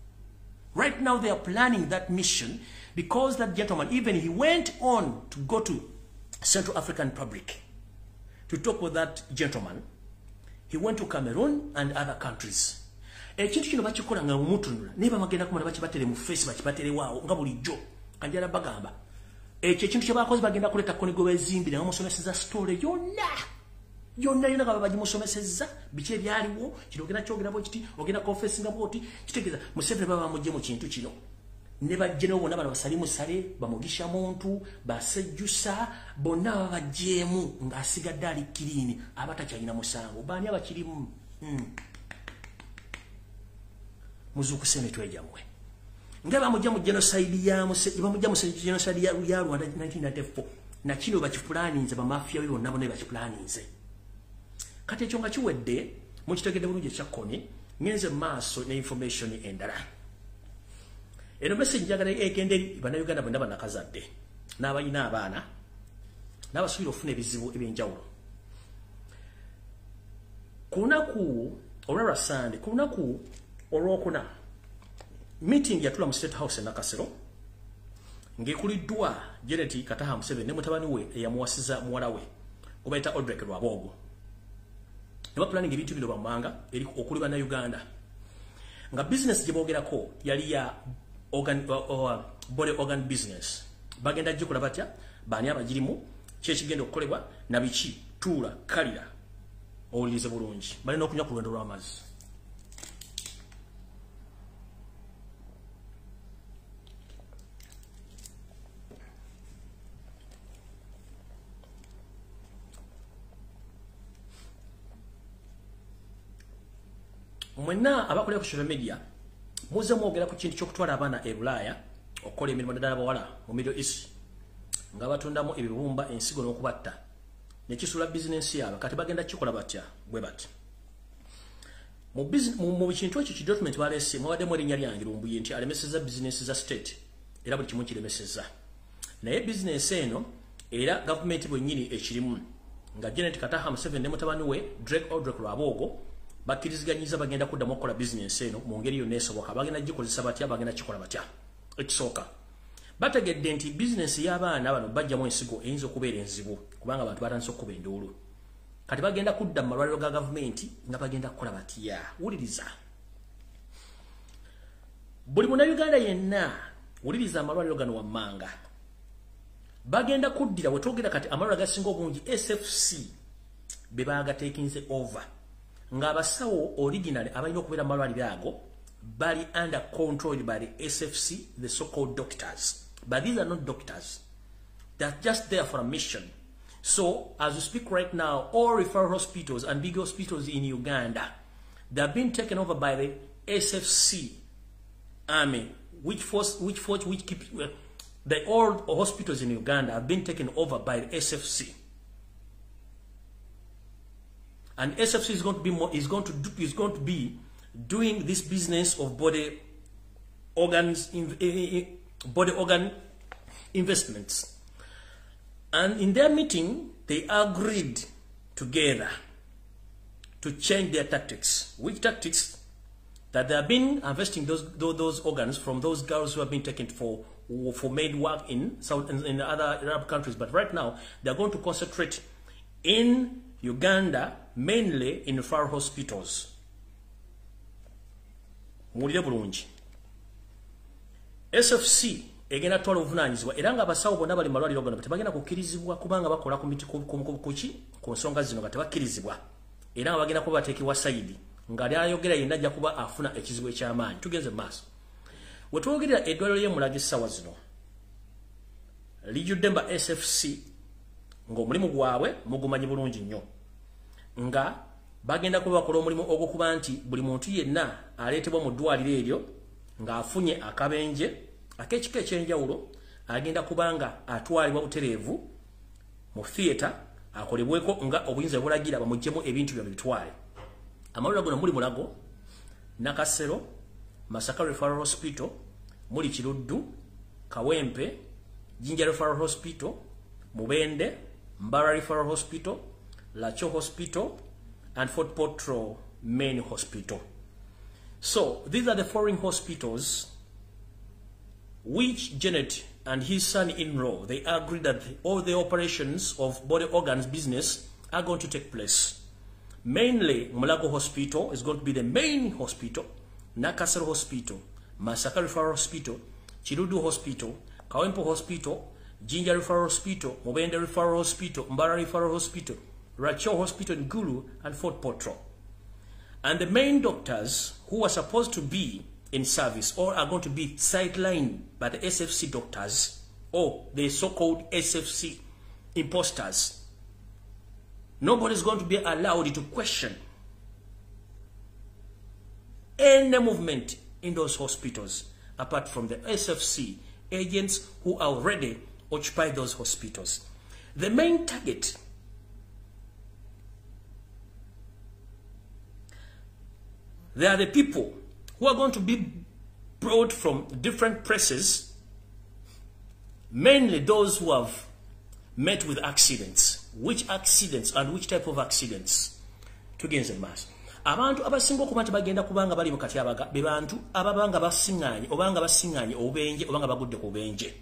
Right now they are planning that mission because that gentleman, even he went on to go to Central African Republic to talk with that gentleman. He went to Cameroon and other countries. Ekintu kino bakikola nga mutunula ne bamagenda kumala bakibatere mu face bakibatere waawo nga bulijjo kanjala bagamba ekintu kye bakoze bagenda kuleta Kony gwe bezimbira nga musomeseza story yonna nga bagimusomeseza biche byaliwo kino ogenda kyogera bo kiti ogenda confessing bwoti kitegeza Museveni baba mujje mu kintu kino ne bajjeno bonna bana basalimu sale bamugisha muntu basejjusa bonna babajjemu ngasigadde ali kilini abatakyalina musango bani abakirimu muzuku seme twejamwe ngaba mujja mu genocide ya bamujja mu genocide ya Rwanda 1994 na kino bakifulaninze ba mafia bibo nabo ne bakifulaninze kati ekyo nga kiwedde mu kitegedde bulungi kya Kony ngenze maaso ne information endala eno message njagala ekende bana Uganda bonna banakazadde n'abayina abaana n'abasubira ofuna ebizibu ebyenjawulo kunaku olwa Sande kunaku olwokuna meeting yatula mu State House Nakasero ngekuliddwa Janet Kataha Museveni ne mutabani we eyamuwasiza muwala we obaita Odrek Lwabogo ne planning ebintu bino bamanga eri okuli bana Uganda nga business gye boogerako yali ya body organ business bagenda jikula batya bani abagirimu kyekigenda okukolebwa na biki tuula kalira owulirize bulungi balina okunya ku lwendo lw'amazzi mwena abakolera ku social media muze mwogera ku kintu ky'okutwala abaana e Bulaya okukola emirimu ddala abawala mu Middle East nga batundamu ebibumba ensigo n'okubatta ne kisula business yaabwe kati bagenda kikola batya bwe bati mu kintu ekyo ki document balese mwabaddemu erinnya lyange Lumbuye nti alemeseza business za state era buli kimu kiremeseza naye business eno era government bwennyini ekirimu nga Janet Kataha Museveni ne mutabani we Odrek Lwabogo bakiriziganyiza bagenda kuddamu okukola business eno mu ngeri yonna esoboka bagenda gikozesa batya bagenda kikola batya ekisooka bategedde nti business y'abaana bano bajjamu ensigo eyinza okubeera enzibu kubanga abantu batandise okuba enduulu kati bagenda kudda mu malwaliro ga gavumenti nga bagenda kukola batya wuliriza buli munnayuganda yenna wuliriza amalwaliro gano wammanga bagenda kuddira we twogera kati amalwaliro gasinga obungi SFC be baagateekinze over nga abasawo originally abalina okubeera mu malwaliro ago bali under controlled by the SFC, the so-called doctors. But these are not doctors. They're just there for a mission. So, as we speak right now, all referral hospitals and big hospitals in Uganda, they're being taken over by the SFC army, which keeps the old hospitals in Uganda have been taken over by the SFC. And SFC is going to be doing this business of body organ investments. And in their meeting, they agreed together to change their tactics. Which tactics? That they have been investing those organs from those girls who have been taken for made work in other Arab countries. But right now, they are going to concentrate in Uganda, mainly in referral hospitals. SFC egenda twala obuvunanyizibwa era nga abasawo bonna bali malwaliro gano tebagenda kukkirizibwa kubanga bakola ku nsonga zino nga tebakkirizibwa era nga bagenda kuba bateekebwa sayidi nga lyayogera yenna ajja kuba afuna ekizibu eky'amaanyi. Tugenze maaso we twogerera eddwaliro ly'emulaga essaawa zino lijjudde mba SFC ng'omulimu gwabwe mugumanyi bulungi nnyo nga bagenda kuba bakola omulimu ogw'okuba nti buli muntu yenna aleetebwa mu ddwaliro eryo ng'afunye akabenje ak'ekika ekyenjawulo agenda kubanga atwalibwa butereevu mu theatre akolebweko nga obuyinza bulagira bamuggyemu ebintu byabwe bitwale. Amalwaliro gano muli Mulago, Nakasero, Masaka Referral Hospital, Muli Chiluddu, Kawempe, Jinja Referral Hospital, Mubende, Mbara Referral Hospital, Lacho Hospital, and Fort Potro Main Hospital. So, these are the foreign hospitals which Janet and his son-in-law, they agreed that all the operations of body organs business are going to take place. Mainly, Mulago Hospital is going to be the main hospital, NAKACWA Hospital, Masaka Referral Hospital, Chirudu Hospital, Kawempo Hospital, Jinja Referral Hospital, Mubende Referral Hospital, Mbara Referral Hospital, Racho Hospital in Gulu, and Fort Potro. And the main doctors who are supposed to be in service or are going to be sidelined by the SFC doctors or the so-called SFC imposters. Nobody is going to be allowed to question any movement in those hospitals apart from the SFC agents who already occupy those hospitals. The main target they are the people who are going to be brought from different places, mainly those who have met with accidents. Which accidents and which type of accidents? To gain the mass. Abantu abasinga okumanti bagenda kubanga bali mukati abaga bebantu ababanga basinganye obanga basinganye obenje obanga bagudde ku benje.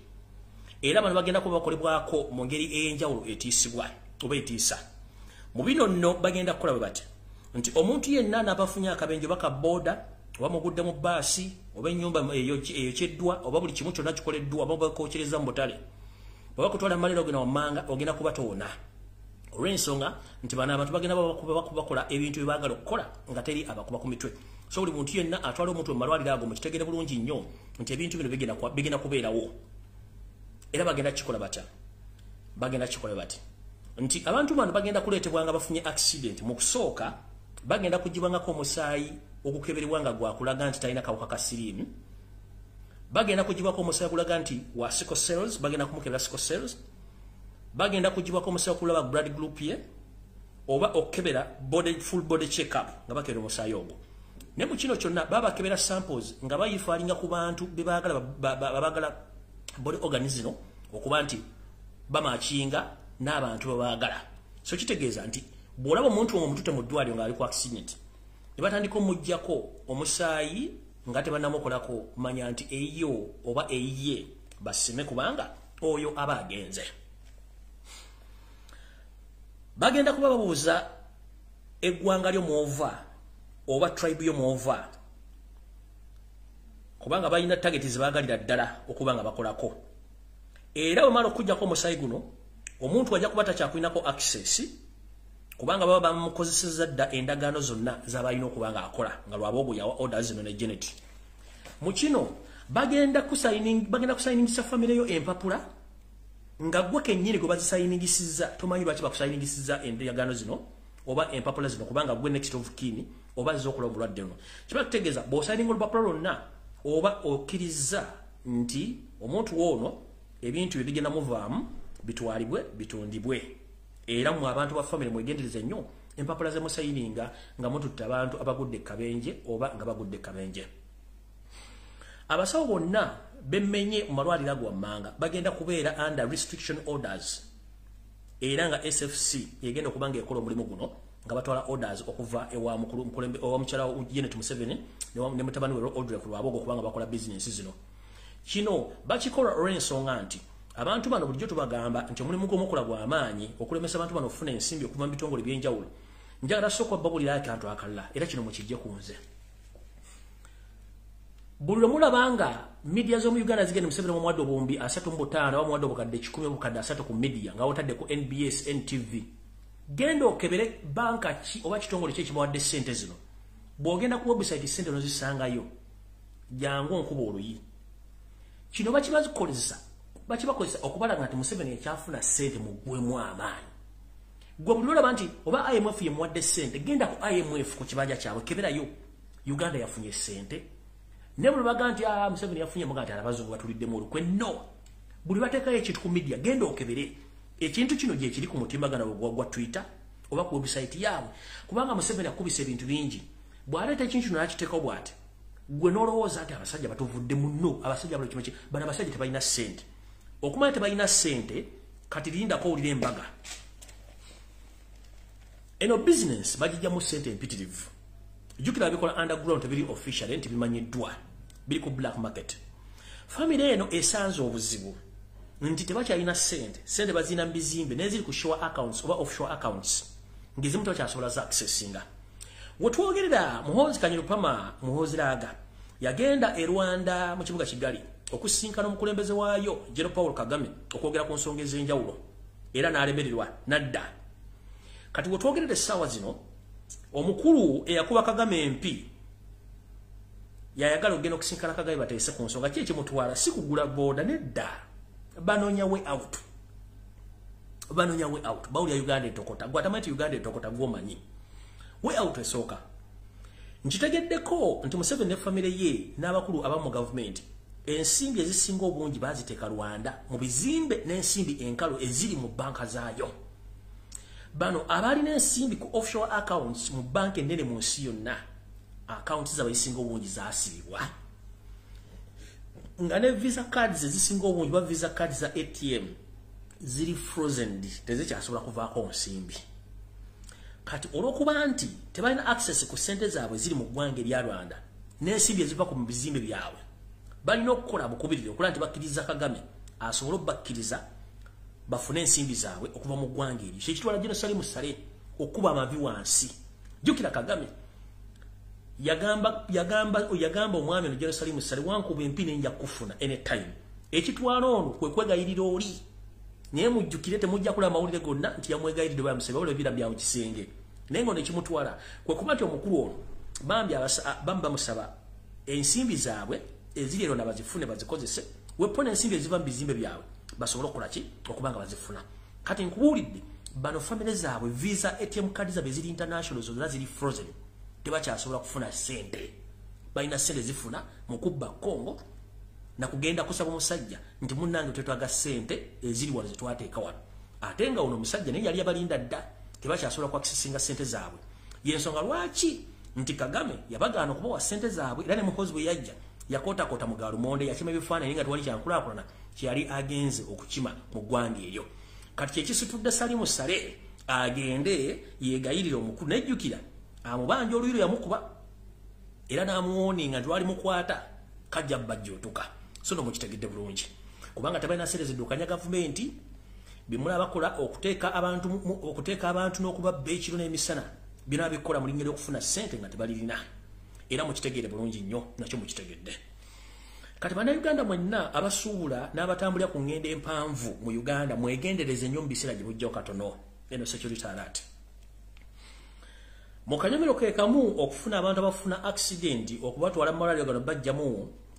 Era bano bagenda kubakolebwako mu ngeri enjawulo etiisibwa oba etiisa. Mu bino nno bagenda kukola bati nti omuntu yenna n'abafunya akabenje baka boda oba mugudde mu baasi oba ennyumba eyokyeddwa oba buli kimu kyonna kikoleddwa oba bakookyereza mu butale oba kutwala malira ogenda wammanga ogenda kubatoona olw'ensonga nti bano abantu bagenda bakola ebintu bye baagala okukola nga teri abakuba ku mitwe. So buli muntu yenna atwala omuntu mu malwaliro ago mukitegere bulungi nnyo nti ebintu bino bigenda kubeerawo. Era bagenda kikola batya? Bagenda kikola bati nti abantu bano bagenda kuleetebwa nga bafunye accident mu kusooka bagenda kugibwangako omusaayi okukeberebwa nga gwakulaga nti talina kawuka ka siriimu. Bagenda kugibwako omusaayi okulaga nti wa sickle cells, bagenda kumukebera sickle cells. Bagenda kugibwako omusaayi okulaba blood group ye oba okukebera full body check up nga bakebera omusaayi ogwo. Ne mu kino kyonna babakebera samples nga bayifaalinga ku bantu be baagala body organism okuba nti bamakinga n'abantu babaagala. So kitegeeza nti bw'olaba omuntu omutute mu ddwaliro ng'ali ku accident ne batandika omuggyako omusaayi nga tebannamukolako manya nti eyo oba eyiye basime kubanga oyo aba agenze. Bagenda kuba babuuza eggwanga ly'omwova oba tribe y'omwova kubanga balina targeti ze baagalira ddala okuba nga bakolako. Era bw'omala okuggyako omusaayi guno omuntu ajja kuba takyakulinako access kubanga baba bamukozesezza dda endagaano zonna z'abalina okuba nga akola nga lwaboogo yawa orders zino ne Janet. Mu kino bagenda kusayiningisa famire yo empapula nga gwe kennyini gwe bazisayiningisiza tomanyi lwaki bakusayiningisiza endagaano zino oba empapula zino kubanga gwe next of kin oba z'okola obulwadde buno. Kiba kutegeeza bw'osayininga olupapula lwonna oba okkiriza nti omuntu w'ono ebintu bye bigenda muvaamu bitwalibwe bitundibwe. Era mu abantu ba family mwegendereze nnyo empapula ze musayininga nga mututte abantu abagudde kabenje oba nga bagudde kabenje. Abasawo bonna bemmenye mu malwaliro agwammanga bagenda kubeera under restriction orders. Era nga SFC yegenda okubanga ekola omulimu guno nga batwala orders okuva ewa mukulembe owa mukyala Janet Museveni ne mutabani we Audrey ku lwaboogo okubanga bakola business zino. Kino bakikola olw'ensonga nti abantu bano bulijjo tubagamba nti omulimu gw'omukola gw'amaanyi okulemesa abantu bano okufuna ensimbi okuva mu bitongole by'enjawulo. Njagala sooka babulira akantu akalala era kino mukijje ku nze. Buli lwe mulabanga media z'omu Uganda zigenda Museveni mu mwadde obumbi 35 oba mwadde obukadde 10 obukadde 3 ku media nga wotadde ku NBS, NTV. Genda okebere banka ki oba kitongole kye kimuwadde ssente zino. Bw'ogenda ku website ssente nozisangayo jangu onkuba oluyi. Kino bakibazikozesa bakibakozesa okubalaga nti Museveni ekyafuna ssente mu ggwemu amaanyi. Gwe buli lwolaba nti oba IMF ye muwadde ssente genda ku IMF ku kibanja kyabwe keberayo Uganda yafunye ssente. Ne buli baga nti Museveni yafunye muga nti abazungu batuliddemu olukwe. No, buli bateekayo ekintu ku media genda okebere ekintu kino gye kiri ku mutimbagana gwa Twitter oba ku website yaabwe kubanga Museveni akubisa ebintu bingi. Bw'aleeta ekintu kino nakiteekawo bw'ati gwe nolowooza ati abasajja batuvudde munno abasajja balo kimoki bana abasajja tebalina ssente okumanya tebalina ssente kati lindako owulira embaga eno business bagijjamu ssente empitirivu jjukira bikola underground tebiri official nti bimanyiddwa biri ku black market family eno esanze obuzibu nti tebakyalina ssente bazina mu bizimbe neziri ku shore accounts oba offshore accounts ngizimu tebakyasobola za accessinga wetwogerera muhoozi kanyirupama muhoozi laaga yagenda e Rwanda mu kibuga Kigali okusinkana omukulembeze waayo General Paul Kagame okwogera ku nsonga ez'enjawulo era n'alemererwa nadda kati wetwogerera essaawa zino omukulu eyakuba Kagame MP yayagala okugenda okusinkana Kagame bateese ku nsonga ki ekimutwala si kugula booda nedda banoonya way out bawulira Uganda etokota gwatamanyi nti Uganda etokota gwomanyi way out esooka nkitegeddeko nti Museveni ne famire ye n'abakulu abamu gavumenti ensimbi ezisinga obungi baziteeka Rwanda mu bizimbe n'ensimbi enkalu eziri mu banka zaayo bano abalina ensimbi ku offshore accounts mu banka ennene mu nsi yonna accounts z'abayisinga obungi zaasibibwa nga ne visa cards ezisinga obungi ba visa cards za ATM ziri frozen tezikyasobola kuvaako nsimbi kati olwokuba nti tebalina access ku ssente zaabwe ziri mu ggwanga erya Rwanda n'ensimbi eziva ku bizimbe byabwe balina okukola bukubirire okulaba nti bakkiriza Kagame asobole okubakkiriza bafune ensimbi zaabwe okuva mu ggwanga eryo kyekitwala Jerusalemu Sale okuba amavi wansi jjukira Kagame yagamba omwami no Jerusalemu Sale wankuba empini nja kufuna anytime ekitwala ono kwe kwegayirira oli naye mujjukire temujja kula mawulire gonna nti yamwegayirira bamusebe olwo ebira byamu kisenge naye ngo nekimutwala kwe kuba nti omukulu ono bambi bamusaba ensimbi zaabwe eziri ero nabazifune bazikozese wepona ensimbi eziva mu bizimbe byabwe basobole okukola ki okubanga bazifuna kati nkubuulidde bano famire zaabwe visa ATM card zaabwe ziri international zonna ziri frozen tebakyasobola kufuna ssente balina ssente zifuna mu kubba Congo na kugenda kusaba omusajja nti munnange twetwaga ssente eziri wano zetwateeka wano ate nga ono omusajja naye yali abalinda dda tebakyasobola kuakisesinga ssente zaabwe yensonga lwaki nti Kagame yabagaana okubawa ssente zaabwe era ne mukozi bwe yajja yakootakoota mu Gaalumonde yakima ebifaananyi nga tewali kyankulaakulana kyeyali agenze okukima mu ggwanga eryo kati kyekisitudde Salimu Sale agende yegayirire omukulu nejjukira amubanja oluyiro yamukuba era n'amuwoninga nti wali mukwata kajja bajjootuka so no mukitegedde bulungi kubanga tebalina ssente ziddukanya gavumenti bimulaba bakola okuteeka abantu n'okubabba ekiro n'emisana bino abikola mu linnya ly'okufuna ssente nga tebalirina era mukitegedde bulungi nnyo nakyo mukitegedde kati bannayuganda mwenna abasuubula n'abatambulira ku ngendo empanvu mu Uganda mwegendereze nnyo mu biseera gye bujjawo katono eno security alert mu kanyomero ke kamu okufuna abantu abafuna accident okubatwala mu malwaliro gano bajjamu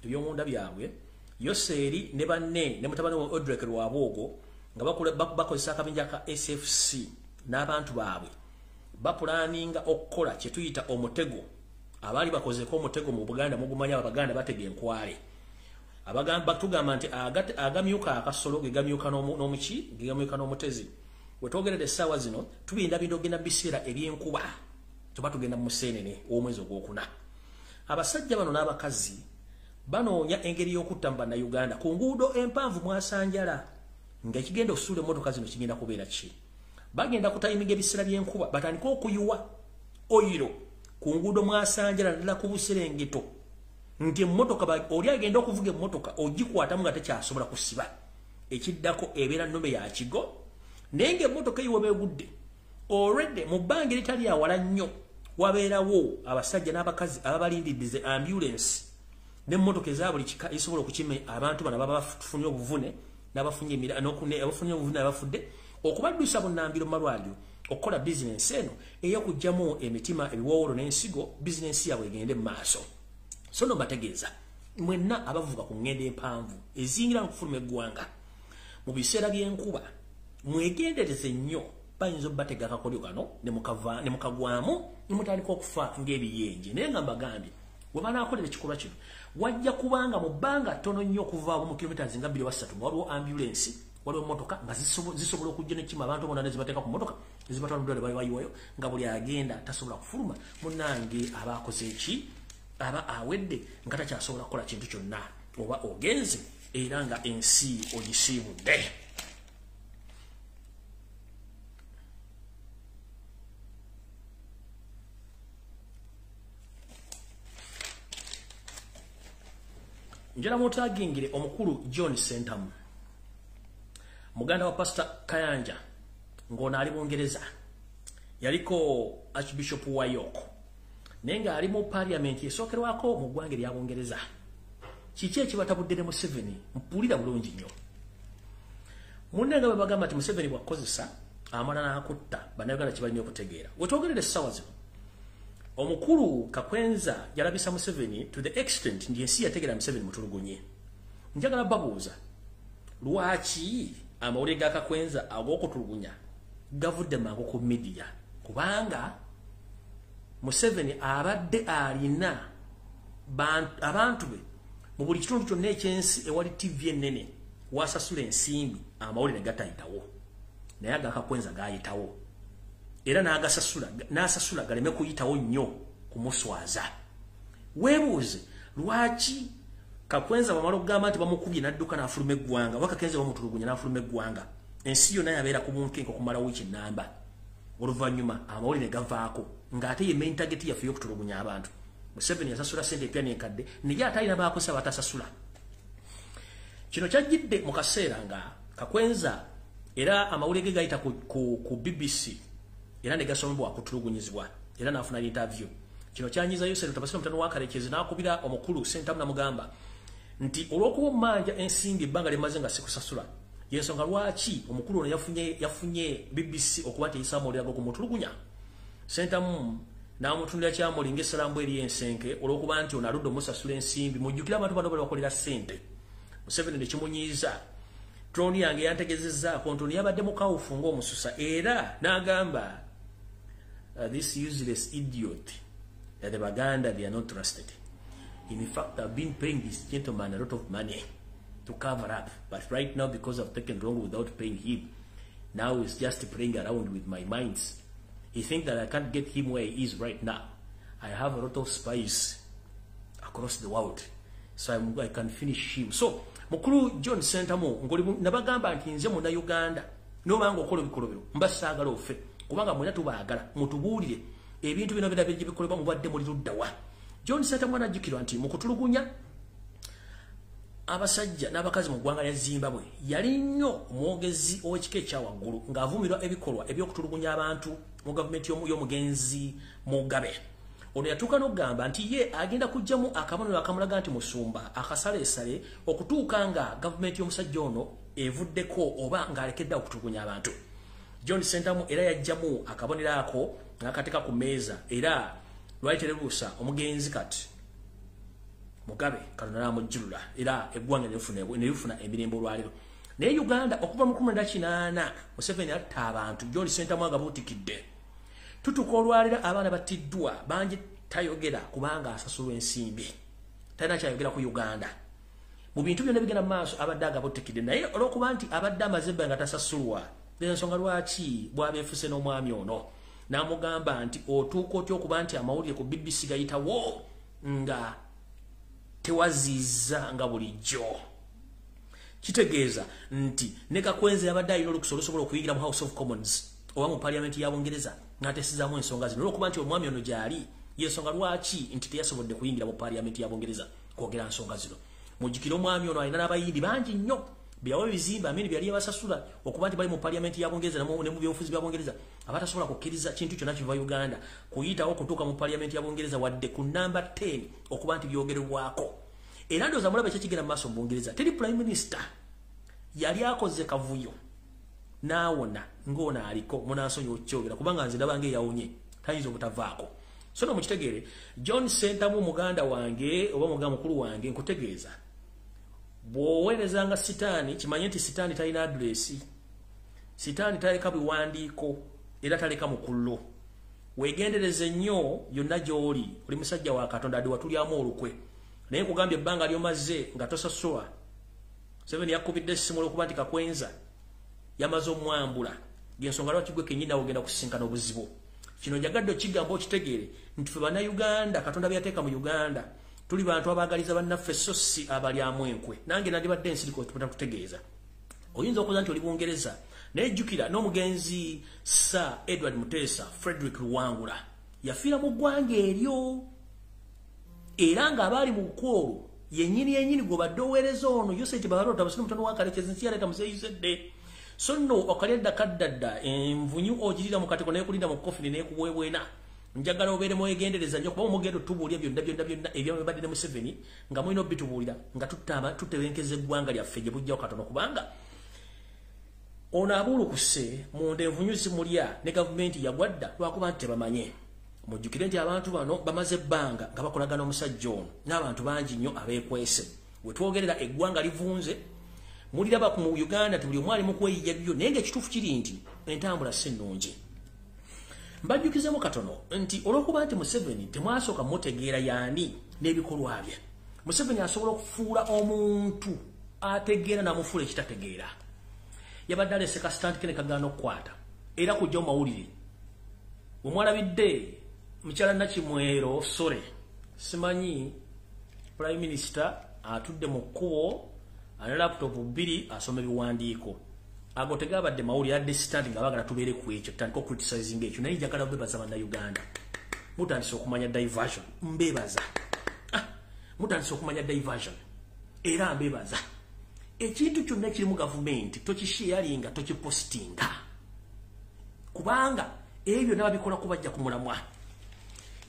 ebyomunda byabwe Yoseri ne banne ne mutabani wa Odrek Lwabwogo nga bakozesa akabinja ka SFC n'abantu baabwe bapulaninga okukola kye tuyita omutego abali bakozeko omutego mu Buganda mugumanya Abaganda batega enkwale abagamba tugamba nti agamyuka akasolo gegamyuka n'omuki gegamyuka n'omutezi wetwogerera essaawa zino tubinda bindogenda biseera eby'enkuba tuba tugenda mu museenene w'omwezi ogwokuna abasajja bano n'abakazi banoonya engeri y'okutta mu bannayuganda ku nguudo empanvu mwasanjala ng'ekigenda okusuula emmotoka zino kigenda kubeera ki bagenda kutayiminga ebiseera by'enkuba batandika okuyuwa oyiro ku nguudo mwasanjala ddala ku buserengeto nti emmotoka oli agenda okuvuga emmotoka ogikwatamu nga tekyasobola kusiba ekiddako ebeera nnome ya kigo naye ng'emmotoka eyiwe beegudde already mu bbanga eritali awala nnyo wabeerawo abasajja n'abakazi ababalindidde ambulance n'emmotoka eza buli kika ezisobola okukima abantu bano ababa bafunye obuvune n'abafunye abafunye obuvune abafudde okubaddusa bunnambiro mu malwaliro okukola bizinensi eno ey'okuggyamu emitima ebiwoowolo n'ensigo bizinensi yaabwe egende mu maaso so no mbategeeza mwenna abavuga ku ngendo empanvu eziyingira mu kufuluma eggwanga mu biseera by'enkuba mwegendereze nnyo bayinza obbatega akakolyo kano ne mukagwamu ne mutandika okufa ng'ebiyenje naye nga mbagambye we banaakolera ekikolwa kino wajja kubanga mu bbanga ttono nnyo okuvaabo mu kilomitas nga 2-3 nga waliwo ambulensi waliwo emmotoka nga zisobola okujja nekima abantu bonna ne zibateeka ku mmotoka ezibatwala mu ddwaliro bayiwayo nga buli agenda tasobola kufuluma munnange abaakoze eki aba awedde nga takyasobola kukola kintu kyonna oba ogenze era nga ensi ogisiibudde. Njala mutagingire omukulu John Sentamu muganda wa Pastor Kayanja ngona ali Bungereza yaliko Archbishop wa York nenga ali mu parliament esokerwako mu ggwanga lya Bungereza kiki ekibatabudde Museveni mpulira bulungi nnyo munnenga bagamba ati Museveni bwakozesa amala n'akutta bannayuganda kibalina okutegeera wetwogerere essawa zino omukulu Kakwenza yalabisa Museveni to the extent ndi ensi yategera Museveni mutulugunye njagala babuuza lwaki amawulire ga Kakwenza ag'okutulugunya gavudde mangu ku media kubanga Museveni abadde alina abantu be mu buli kitundu kyonna ekyensi ewali TV ennene wasasula ensimbi amawulire gatayitawo naye aga Kakwenza gayitawo era n'asasula galeme kuyitawo nnyo kumuswaza. Weebuuze lwaki Kakwenza bamala okugamba nti bamukubye n'adduka n'afuluma eggwanga oba Kakwenza bamutulugunya n'afuluma eggwanga ensi yonna yabeera ku bunkenke okumala wiiki nnamba oluvannyuma amawulire gavaako ng'ate ye main target yaffe y'okutulugunya abantu. Museveni yasasula ssente empya n'enkadde naye ate alina baakosa batasasula. Kino kyajjidde mu kaseera nga Kakwenza era amawulire ge gayita ku BBC era ne gasomebwa kutulugunyizibwa era n'afuna interview. Kino kyanyiza Yoseri tabasira mutano wa Karekezi n'akubira omukulu Sentamu namugamba nti olw'okuba mmanja ensimbi ebbanga limaze nga sikusasula yensonga lwaki omukulu ono yafunye BBC okuba teyisa amawulire ago kumutulugunya. Sentamu n'amutunulira kyamuli ng'essalambu eri ensenke olw'okuba nti ono aludde omusasula ensimbi mujjukire abantu bano bali bakolera ssente. Museveni ne kimunyiiza troni yange yantegezezzaako nti ono yabadde mukawufu ng'omususa era n'agamba this useless idiot that the Baganda they are not trusted. In fact, I've been paying this gentleman a lot of money to cover up, but right now because I've taken wrong without paying him, now he's just playing around with my minds. He thinks that I can't get him where he is right now. I have a lot of spies across the world, so I can finish him. So mukulu John Sentamu ngoli nabagamba nti nze muna Uganda nobanga okola bikolobero mbasaagala ofe kubanga mwena tubaagala mutubuulire ebintu bino bino bikolebwa mubadde muri luddawa. John Sentamu anajjukirwa nti mu kutulugunya abasajja n'abakazi mu ggwanga lya Zimbabwe yali nnyo omwogezi ow'ekika ekyawaggulu ng'avumirwa ebikolwa eby'okutulugunya abantu mu gavumenti y'omugenzi Mugabe. Ono yatuuka n'okugamba nti ye agenda kuggyamu akabonero akamulaga nti musumba akasaleesale okutuuka nga gavumenti y'omusajja ono evuddeko oba ng'alekedde okutulugunya abantu. John Sentamu era yaggyamu akabonero ako n'akateeka ku mmeeza era lwali terebuusa omugenzi kati Mugabe Katonda n'amujjulula era eggwanga ne lifuna emirembe olwaleero. Naye Uganda okuva mu 1998 Museveni atta abantu John Sentamu agabuutikidde. Tutuuka olwaleero abaana battiddwa bangi tayogera kubanga asasulwa ensimbi talina kyayogera ku Uganda mu bintu byonna bigenda mu maaso abadde agabuutikidde naye olw'okuba nti abadde amaze ebbanga nga tasasulwa ensonga lwaki bwabeefuse n'omwami ono n'amugamba nti otuuka otya okuba nti amawulire ku BBC gayitawo nga tewaziiza nga bulijjo. Kitegeeza nti ne Kakwenza yabadde alina olukusa olusobola okuyingira mu House of Commons oba mu Parliament ya Bungereza ng'atesizaamu ensonga zino olw'okuba nti omwami ono gy'ali y'ensonga lwaki nti teyasobodde kuyingira mu Parliament ya Bungereza kwogera nsonga zino. Mujjukire omwami ono alina n'abayindi bangi nnyo byawe bizimba amini byali yabasasula okuba nti bali mu Parliament ya Bungereza ne mu byobufuzi bya Bungereza abatasobola kukkiriza kintu kyonna kiva Uganda kuyitawo okutuuka mu Parliament ya Bungereza wadde ku namba 10 okuba nti byogererwako. Era ndowooza mulabe kyekigenda mu maaso mu Bungereza teri Prime Minister yali akoze kavuyo naawona ng'ono aliko munansonyi okyogera kubanga nze ndaba ng'eyawonye tayinza obutavaako. So no mukitegeere John Sentamu muganda wange oba muganda mukulu wange nkutegeeza bw'oweerezanga sitaani kimanye nti sitaani talina adresi, sitaani taleka biwandiiko era taleka mukullo. Weegendereze nnyo yonna gy'oli oli musajja wa Katonda adi watulyamu olukwe naye nkugambye ebbanga lyomaze nga tosasula. Museveni yakubidde essimu olw'okuba nti Kakwenza yamaze omwambula y'ensonga lwaki gwe kennyini nawe ogenda kusisinkana obuzibu. kino njagadde kigambo kitegeere nti fe bannayuganda Katonda byateeka mu Uganda tuli bantu abaagaliza bannaffe so si abalyamu enkwe nange nandibadde nsiriko tutegeeza oyinza okuza nti oli Bungereza naye jjukira n'omugenzi Sir Edward Mutesa Frederick Luwangula yafiira mu ggwanga eryo era ng'abaali mu kworu yennyini gobadde oweereza ono Yoseri Babalota abasini mutono wa Kalekezi nsi yaleeta museyizedde so nno okalyadda kaddadda envunyu ogirira mu kateko n'ekulinda mu kofini n'ekubwebwena njagala obeere mwegendereza nnyo kuba omugendo tubuulya byonna ebyabadde ne Museveni nga mulina obitubuulira nga tutebenkeza eggwanga lyaffe gye bujjawo katono kubanga ono abuulukuse munda envunyu zimulya ne gavumenti yagwadda lwakuba nti tebamanye mujjukire nti abantu bano bamaze ebbanga nga bakolagana omusajja ono n'abantu bangi nnyo abeekwese we twogerera eggwanga livunze muliraba mu Uganda tuli omwali mu kweyiya byo naye ng'ekituufu kiri nti entambula si nnungi mbajjukizemu katono nti olw'okuba nti Museveni temwasooka mutegeera yaani n'ebikolwa bye Museveni asobola okufuula omuntu ategeera n'amufuula ekitategeera yabadde alese kasitantike ne kagaana okukwata era kujja mu mawulire omwalabidde mukyala Nakimwero Sore simanyi Prime Minister atudde mu kkubo ana laptop 2 asoma ebiwandiiko ago tegabadde mawulire adde standing nga bagala tubeere ku ekyo tutandika criticizing ekyo naye njagala bebaza bannayuganda mutandise okumanya diversion mbebaza mutandise okumanya diversion era mbebaza ekintu kyonna kiri mu gavumenti tokisharinga tokipostinga kubanga ebyo nababikola kubajja ku mulamwa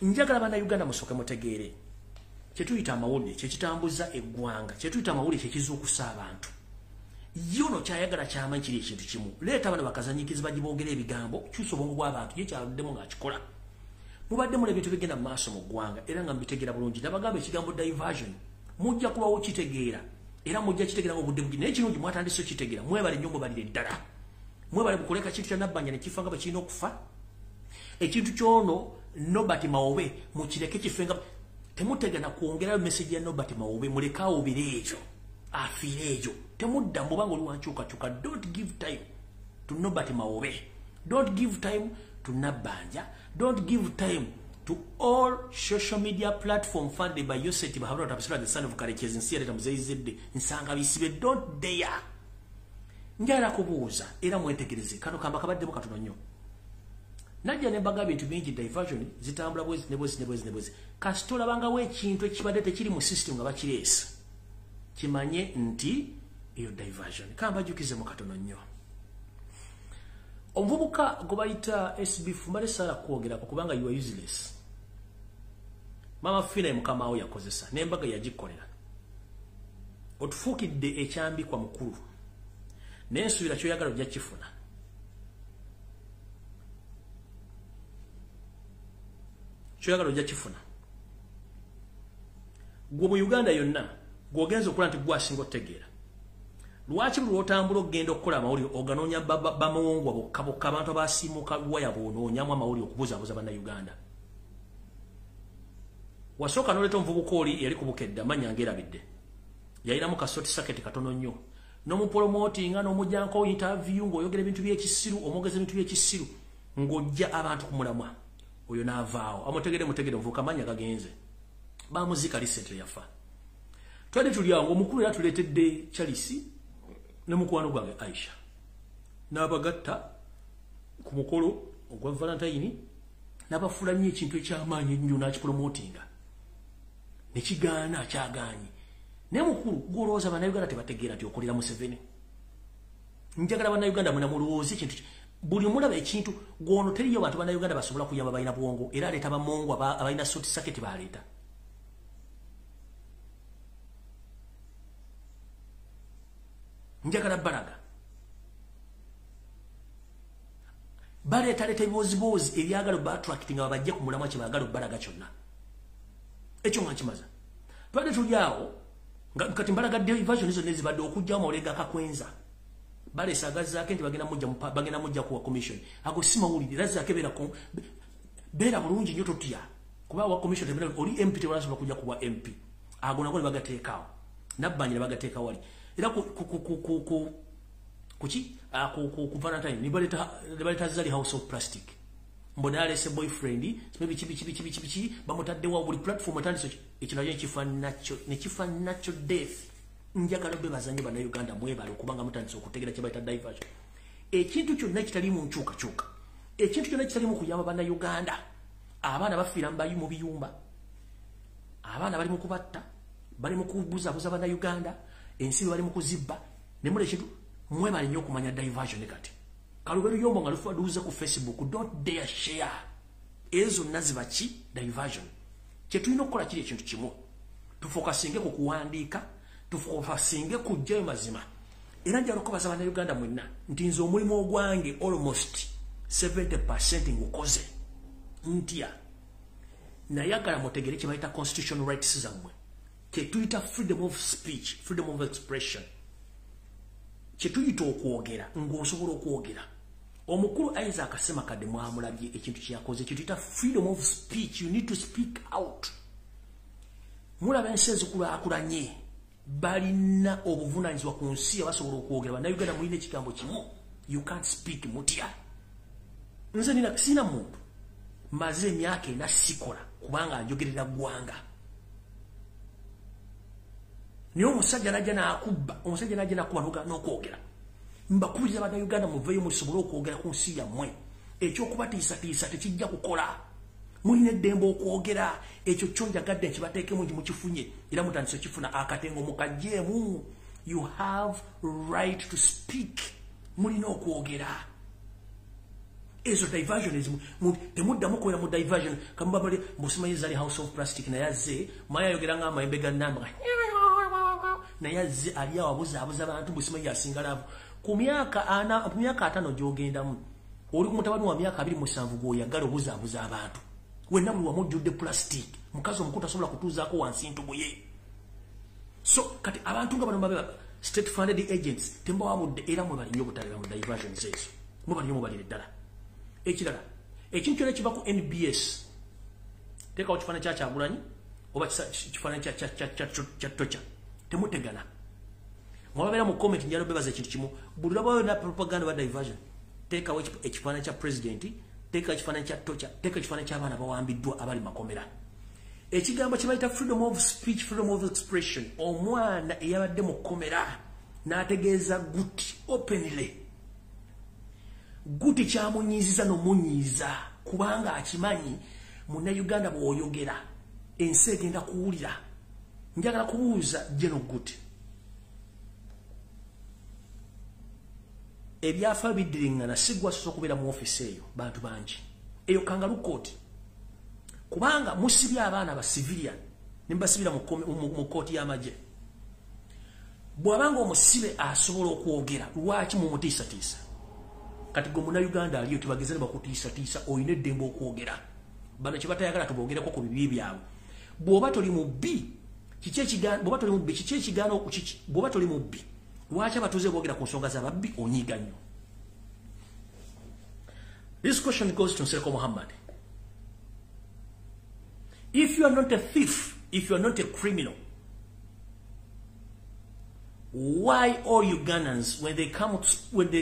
njagala bannayuganda musooke mutegeere kyetuyita amawulire kyekitambuza eggwanga kyetuyita amawulire kyekizuukusa abantu yono kyayagala kyamanyi kiri ekintu kimu leeta bano bakazanyikizi bagiboogera ebigambo kyusa obwongo bw'abantu ye kyaluddemu ng'akikola mubaddemu n'ebintu bigenda mu maaso mu ggwanga era nga mbitegeera bulungi nabagamba ekigambo diversion mujja kubawo kitegeera era mujja kitegeera ng'obudde bugi naye kirungi mwatandise okitegeera mwebale nnyo mubalire ddala mwebale bukoleka kintu kya Nabbanja ne kifa nga bwe kirina okufa ekintu kyono Nobert Mawobe mukireke kifenga temutegana kwongera message ya Nobert Mawobe muleka obire ekyo afiire ekyo temudda mubanga oli wankyukakyuka don't give time to Nobert Mawobe don't give time to Nabbanja don't give time to all social media platform funded by Yoseri Babalota the son of Kalekezi nsi yaleeta museyizedde nsanga bisibe don't dare njala kubuuza era mwetegereze kano kamba kabaddemu katono nnyo najja ne mbaga bintu bingi diversion zitambula bwezi nebwezi kasitola bangawo ekintu ekibadde tekiri mu system nga bakireesa kimanye nti eyo diversion kamba jukize mu katono nnyo omuvubuka gwe bayita SB Fumale Sala kwogera kubanga you are useless mama fina mukama awo yakozesa n'embaga yagikolera otufuukidde ekyambikwa mukulu n'ensuubira kyoyagala ojja kifuna kyoyagala ojja kifuna gwe mu Uganda yonna gwogenza okukola nti gwasinga otegeera lwaki buli lwotambula okugenda okukola amawulire oganoonya bamawongwa bokka abantu abasiimuka waya boonoonyamu amawulire okubuzaabuza bannayuganda wasooka n'oleeta omuvubuka oli yali kubukedde amanya ngeerabidde yalinamu kasoti saketi katono nnyo n'omupromotinga n'omujjanko interview ng'oyogera ebintu by'ekisiru omwogeza ebintu by'ekisiru ng'ojja abantu ku mulamwa oyo n'avaawo amutegere omuvubuka amanya gagenze bamuzika recently yafa twali tuli awo ng'omukulu era tuleetedde Charles ne mukwano gwange Aisha n'abagatta ku mukolo ogwa Valentine n'abafuula nnyo ekintu ekyamaanyi ennyo n'akipromotinga ne kigaana kyagaanyi naye mukulu gw'olowooza bannayuganda tebategeera nti okolera Museveni njagala bannayuganda mwena mulowooza ekintu buli mulaba ekintu gwono teriyo bantu bannayuganda basobola kuyamba balina bwongo era aleeta bamongo abalina soti saketi baleeta njagala baleeta ebibozibozi ebyagala battractinga babajje ku mulamwa kye baagala obbalaga kyonna ekyo nga nkimaza twali tuli awo kati mbalaga diversion zonna ezibadde okujjawo mawulire gakakwenza baleesa agazzaako nti bagenda mujja kuwa commission ago si mawulire era zzaako beera bulungi nnyo totya kuba wa commission oli MP tewalasobola kujja kuwa MP ago nago ne bagateekaawo Nabbanja ne bagateeka wali era kuki ku Valentine ne baleeta Zali House of Plastic mbona alese boyfriend maybe chibi bamutadde wa buli platform atandise ekinaje kifa nacho death njagala be bazanye bana Uganda mwebale kubanga mutandise okutegera kibaita diversion ekintu kyonna kitali mu nchuka ekintu kyonna kitali mu kuyamba bana Uganda abaana bafira mbayi mu biyumba abaana bali mu kubatta bali mu kubuza bana Uganda ensi bali mu kuzibba ne mule kintu mwebale nnyo kumanya diversion kati kalubero yombo ngalufa duze ku Facebook don't dare share ezo nazibachi diversion kyetulina okukola kiri ekintu kimu tufokasinge ku kuwandiika tufokasinge ku jje mazima era njalo ko bazabana Uganda mwenna ntinzo omulimo ogwange almost 70% ngukoze ntia nayagala mutegere kibaita constitutional rights zamwe kyetuyita freedom of speech freedom of expression kyetuyita okwogera ng'osobola okwogera omukulu Isaac akasema kadde mwamulabye ekintu kyakoze kyetuyita freedom of speech you need to speak out mulaba ensenzi kulaakulanye balina obuvunaanyizibwa ku nsi abasobola okwogera bannayuganda mulina ekigambo kimu you can't speak mutya nze nina sina muntu maze emyaka ena sikola kubanga njogerera ggwanga niyo omusajja najja nakuba n'okwogera mbakubiriza bannayuganda muveeyo musobole okwogera ku nsi yammwe ekyokubatiisatiisa tekijja kukola mulina eddembe okwogera ekyo kyo njagadde nkibateekemu nti mukifunye era mutandise okifuna akatengo mukajjeemu you have right to speak mulina okwogera ezo diversion ezimu temuddamu kubeera mu diversion kamubabale musimanyi zali house of plastic naye azze maya ayogera ng'amayembe ga nnamba naye azze ali awo abuzaabuza abantu musimanyi asinga laavu ku myaka 5 gy'ogendamu oli ku mutabani wa myaka 27 gw'oyagala obuzaabuza abantu wenna buli wamujjudde plastic mukazi omukulu tasobola kutuuzaako wansi ntubuye so kati abantu nga bano babe state funded agents tembawabudde era mwe bali nnyo obutale mu diversions ezo mwe bali nnyo mubalire ddala ekirala ekintu kyonna kiva ku NBS teekawo kifaananyi kya Kyagulanyi oba kifaananyi kya tocha temutegana mwababeera mu comment njalo bebaza ekintu kimu buli lwabayo na propaganda ba diversion teekawo ekifaananyi kya president teeka ekifaananyi kya tocha teeka ekifaananyi ky'abaana bawambiddwa abali makomera ekigambo kibayita freedom of speech freedom of expression omwana eyabadde mu kkomera n'ategeeza guti openly guti kyamunyiiziza n'omunyiiza kubanga akimanyi munnayuganda bw'oyogera ensi egenda kuwulira njagala kubuuza General Guti ebyafa biddiringana sigwasoso okubeera mu ofisi eyo bantu bangi eyo kangalu kooti kubanga musibye abaana ba civilian ne mbasibira mu kooti y'amagye bw'abanga omusibe asobola okwogera lwaki mu mutiisatiisa kati gwe munnayuganda aliyo tebagezane bakutiisatiisa olina eddembe okwogera bano kye batayagala tubogereko ku bibi byabwe bw'oba toli mu bbi bw'oba toli mu bbi lwaki abatuuze boogera ku nsonga z'ababbi onyiiga nnyo this question goes to Nseko Muhammad. If you are not a thief, if you are not a criminal, why all Ugandans, when they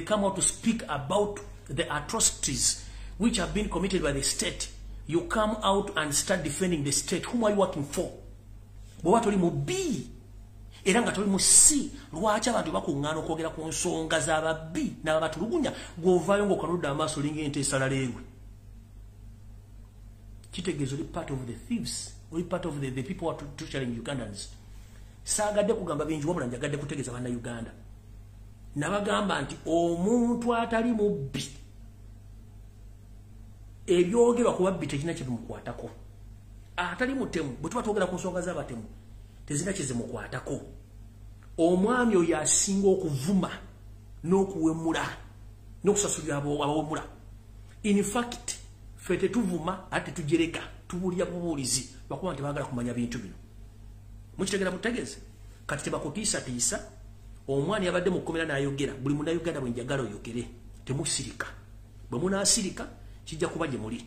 come out to speak about the atrocities which have been committed by the state, you come out and start defending the state? Whom are you working for? Bw'oba toli mu B era nga toli mu C, lwaki abantu bakuŋŋaana okwogera ku nsonga z'ababbi n'abatulugunya gw'ovaayo ng'okanudde amaaso olinga ente esala leerwe? Kitegeeza oli part of the thieves, oli part of the people who are torturing Ugandans. Saagadde kugamba bingi wabula njagadde kutegeeza bannayuganda. Nabagamba nti omuntu atali mubbi ebyogerwa ku babbi tekina kye bimukwatako. Atali mutemu bwe tuba twogera ku nsonga z'abatemu tezina kye zimukwatako. Omwami oyo asinga okuvuma n'okuwemula n'okusasulira abawemula. In fact ffe tetuvuma ate tujereka tubulya bubuulizi bakuba nti baagala kumanya bintu bino. Mukitegera butegeeze kati tebakutiisatiisa. Omwana yabadde mu kkomera n'ayogera buli munnayuganda bwe njagala oyogere temusirika. Bwe munaasirika kijja kuba gye muli.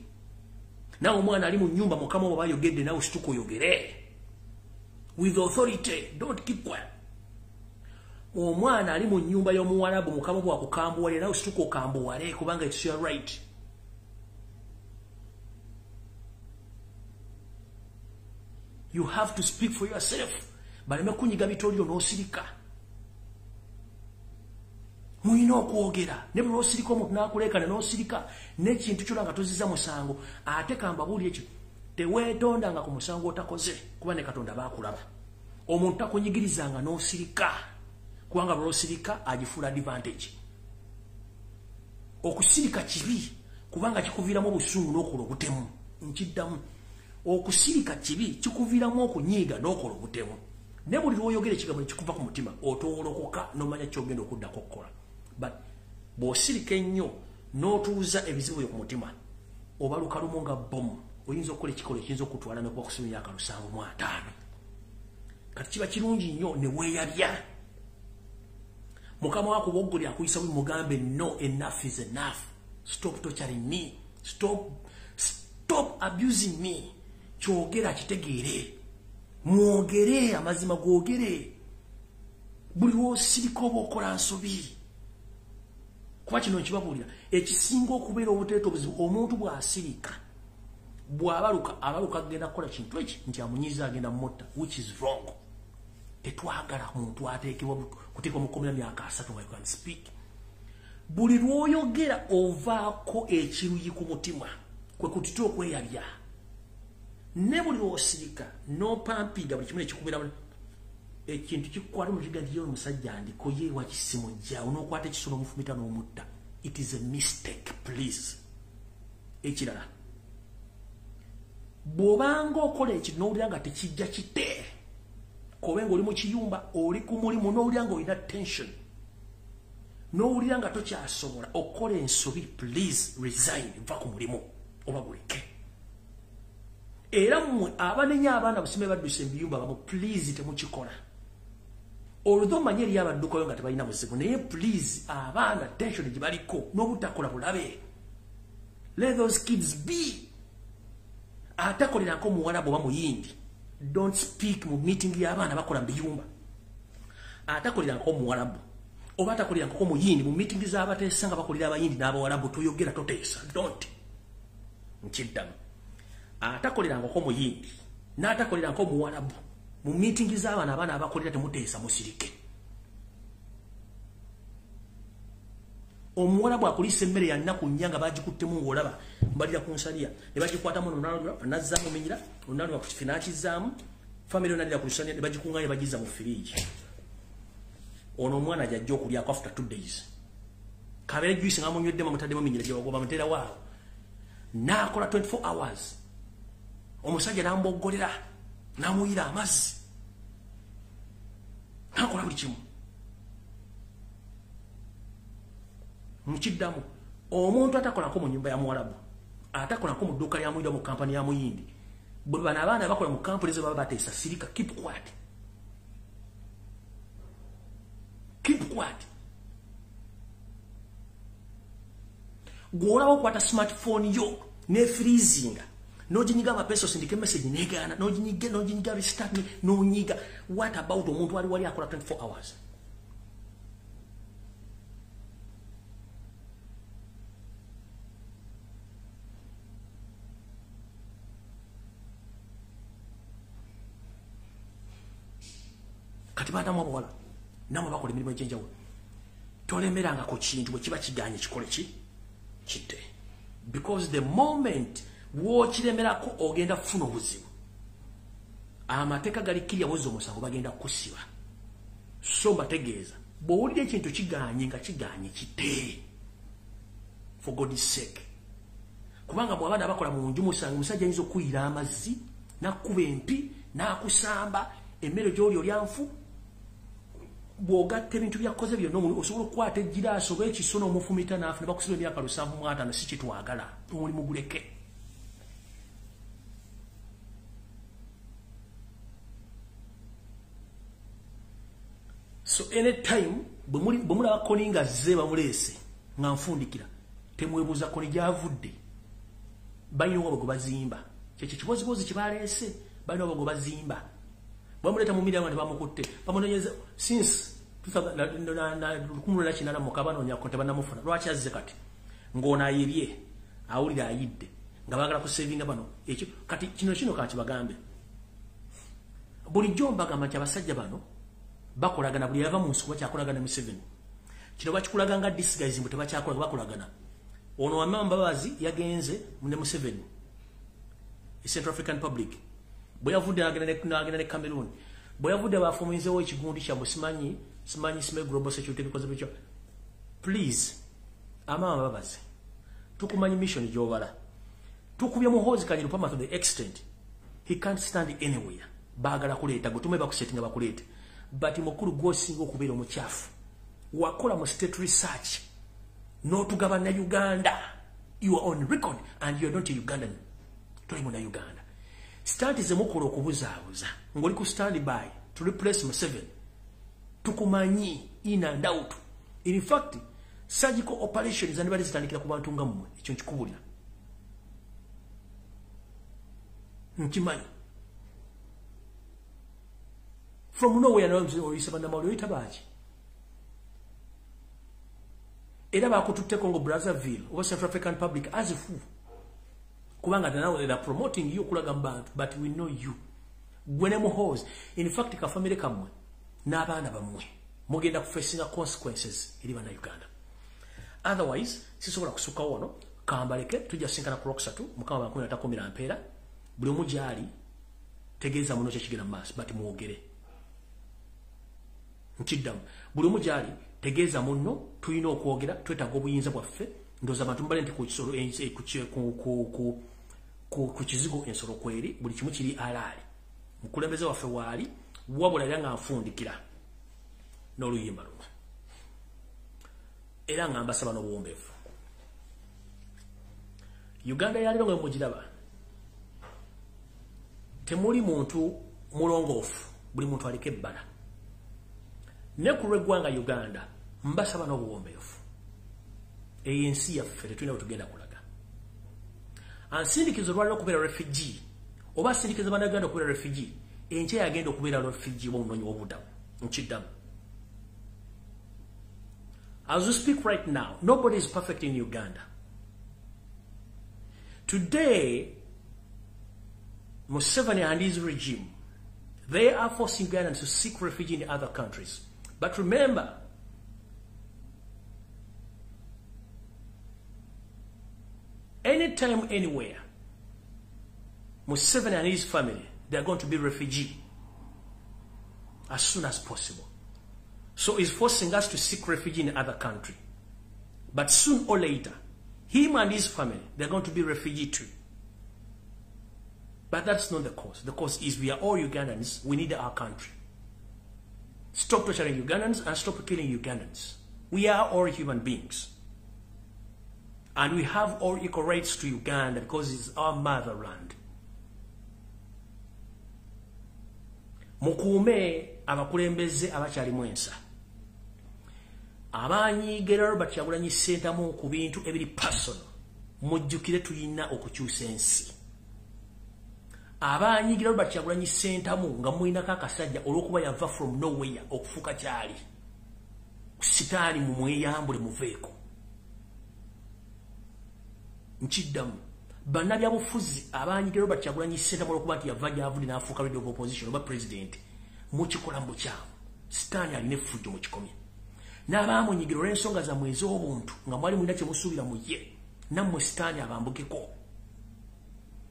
Nawe omwana ali mu nnyumba mukama oba bayogedde nawe situka oyogere with authority, don't keep quiet. Omwana ali mu nnyumba y'omuwarabu mukama bwakukambuwale nawe situka okambuwale kubanga it's your right. You have to speak for yourself. Baleme kunyiga bitoliro n'osirika. Muyina okwogera. Ne bwe osirika omuntu n'akulekana n'osirika n'ekintu kyonna nga toziza musango ate kambabuli ekyo teweetondanga ku musango otakoze kuba ne Katonda baakulaba. Omuntu takunyigirizanga n'osirika kubanga lw'osirika agifuula advantage. Okusirika kibi kubanga kikuviiramu obusungu n'okola obutemu. Nkiddamu. Okusirika kibi kikuviiramu okunyiiga n'okola obutemu. Ne buli lw'oyogera ekigambo kikuva ku mutima otowolokoka n'omanya ky'ogenda okuddako okukola. But bw'osirika ennyo n'otuuza ebizibu ku mutima obaluka lumu nga bomu oyinza okukola ekikolo ekiyinza okutwala n'okuba kusoma emyaka 750. Kati kiba kirungi nnyo ne weeyabya. Mukama wako bw'oggoli akuyisa bwe mugambe no, enough is enough. Stop torturing me. Stop abusing me. Kyogera kitegeere. Mwogere amazima googere. Buli lw'osirika oba okola nsobi. Kuba kino nkibabuulira ekisinga okubeera obuteeta obuzibu omuntu bw'asirika bw'abaluka agenda kukola kintu eki nti amunyiza agenda mmotta, which is wrong. Tetwagala muntu ateekebwa kuteekwa mu 10 myaka 3 nga you can speak. Buli lw'oyogera ovaako ekiruyi ku mutima kwe kutita okweyabya. Ne buli lw'osirika n'opampiga buli kimu ekikubeera ekintu kikukwata mu kiganti yo omusajja andiko ye wakisimujja onookwata ekisono omufumita n'omutta. It is a mistake, please. Ekirala bw'obanga okola ekintu n'owulira nga tekijja kite kobe ng'oli mu kiyumba oli ku mulimu n'owulira nga olina tension n'owulira nga tokyasobola okukola ensobi, please resign, va ku mulimu oba guleke. Era mmwe abanenya abaana busime baddusa ebiyumba bamu, please temukikola. Although manye eri abaddukayo nga tebalina buzibu naye please abaana tension gye baliko n'obutakola bulabe. Let those kids be. Atakolerako muwala bw'oba muyindi. Don't speak mu meeting y'abaana bakola mu biyumba. Atakolerako muwala oba atakolerako muyindi mu meeting z'abateesa nga bakolera abayindi n'abawalabu toyogera toteesa. Don't. Nkiddamu. Atakolerako muyindi n'atakolerako muwalabu mu meeting z'abaana abaana abakolera temuteesa musirike. Omuwalabu akulisa emmere ya nnaku nnya nga bagikuttemu ng'olaba mbalira ku nsaliya ne bagikwatamu n'onaalula nazzaamu omenyera onaalula ku kifi n'akizaamu famire onaalira ku lusaniya ne bagikunganya ne bagizza mu firiigi. Ono omwana ajja okulyako after 2 days. Kabeere juice nga munywedde mutaddemu omenyera gye bagoba mutera waawo. N'akola 24 hours. Omusajja n'amboggolera n'amuyira amazzi. N'akola buli kimu. Mukiddamu omuntu atakolako mu nyumba ya Muwarabu atakolako mu dduuka lya muyinda mu kampani ya muyindi bwe bana abaana bakola mu kampani ze baba bateesa sirika. Keep quiet. Keep quiet. Gwolaba okwata smartphone yo ne freezinga n'oginyiga amapeso sindike message negaana n'oginyiga restart n'onyiga. What about omuntu wali akola 24 hours? Kati baadamu abawala namwe bakola emirimu egy'enjawulo tolemeranga ku kintu bwe kiba kiganye kikole kitte. Because the moment w'okiremerako ogenda kufuna obuzibu. Amateeka gali kirya bwezza omusango bagenda kukusiba. So mbategeeza bw'owulira ekintu kiganye nga kiganye kitte. For God's sake. Kubanga mu abaana abakola mu nju musango omusajja ayinza okuyira amazzi n'akkuba empi n'akusamba emmere gy'oli olyanfu. Bw'ogatta ebintu byakoze byonna omuntu osobola okukwata ejjiraaso oba ekisono omufumita n'afu ne bakusiba emyaka 750. Si kitwagala omulimu guleke. So anytime bwe mulaba koni nga zze bamuleese nga nfundikira temwebuuza koni gy'avudde. Balina obwo gwe bazimba. Kyekyo kibozibozi kye baleese balina obwo gwe bazimba. Bamuleta mu midia bamukutte bamunonyeza since 2018 mukabanonya kote banamufuna. Lwaki azze kati ng'ona ayibye awulira ayidde nga baagala ku savinga bano ekyo kati kino kati bagambe bulijjo mbagamba nti abasajja bano bakolagana buli yava mu nsuku bakyakolagana Museveni kino bakikulaga nga disguise mbu tebakyakolaga bakolagana ono Wamambabazi yagenze ne Museveni Central African Republic bwe yavudde n'agenda ne Cameroon bwe yavudde bafuminzeewo ekigundi kya simanyi global security because of it. Please Amambabazi tukumanyi mission gy'obala tukubye muhozi kanyiro pama to the extent he can't stand anywhere baagala kuleeta gutume bakusetinga bakuleete but mukulu gwosinga okubeera omukyafu wakola mu state research n'otugabana Uganda you are on record and you are not a Ugandan toli muna Uganda start ze mukola okubuzaabuza ngoli ku stand by to replace Museveni tukumanyi in and out in fact surgical operations and bali zitandikira ku bantu nga mmwe ekyo nkikubulira nkimanyi from nowhere oyise bannamawulire oyita baaki era bakututte Congo Brazzaville oba Central African Republic as a fool kubanga now they are promoting you kulaga mbantu but we know you gwene muhozi in fact ka family kamwe n'abaana bamwe mugenda kufacing consequences eri bana Uganda otherwise sisobola kusuka wono kambaleke tujja sinkana ku roksatu mukama bakuna takomera mpeera buli omujali tegeeza muno kyekigenda maaso but muogere nkiddamu buli omujali tegeeza muno tulina okwogera twetaaga obuyinza bwaffe ndoza abantu mbale nti ku kisolo ku kizigo ensolo kweri buli kimu kiri alaali mukulembeze waffe waali wabula era nga nfundikira n'oluyimba luno era nga mbasaba n'obuwombeefu Uganda yaliro nga mugiraba temuli muntu mulongoofu buli muntu aliko ebbala ne ku lw'eggwanga Uganda mbasaba n'obuwombeefu ensi yaffe tetulina bwe tugenda kulaga ansindikizo lwaliro okubeera refugee oba asindikiza bannayuganda okubeera refugee enkya yagenda okubeera refugee w'omunoonyi w'obuddamu nkiddamu as we speak right now nobody is perfect in Uganda today Museveni and his regime they are forcing Ugandans to seek refuge in other countries but remember anytime, anywhere, Museveni and his family, they are going to be refugees as soon as possible. So he's forcing us to seek refuge in another country. But soon or later, him and his family, they're going to be refugees too. But that's not the cause. The cause is we are all Ugandans. We need our country. Stop torturing Ugandans and stop killing Ugandans. We are all human beings. And we have all equal rights to Uganda because it's our motherland. Mukume abakulembeze abakyali mwensa. Abanyiigera bakyagulanyi sentamu ku bintu ebiri personal. Mujjukire tulina okukyusa ensi. Abanyiigera bakyagulanyi sentamu nga mulinako akasajja olw'okuba yava from nowhere okufuuka kyali. Sitaani mumweyambule muveeko. Nkiddamu bannabyabufuzi abanyiigera bakyagulanyi sentamu olw'okuba nti yava gy'avudde n'afuuka leader of opposition oba president mukikola mbukyamu. Sitaani alina effujjo mukikomye. N'abaamunyiigera olw'ensonga zammwe ez'obuntu nga mwali mulina kye musuubira mu ye nammwe sitaani abambukeko.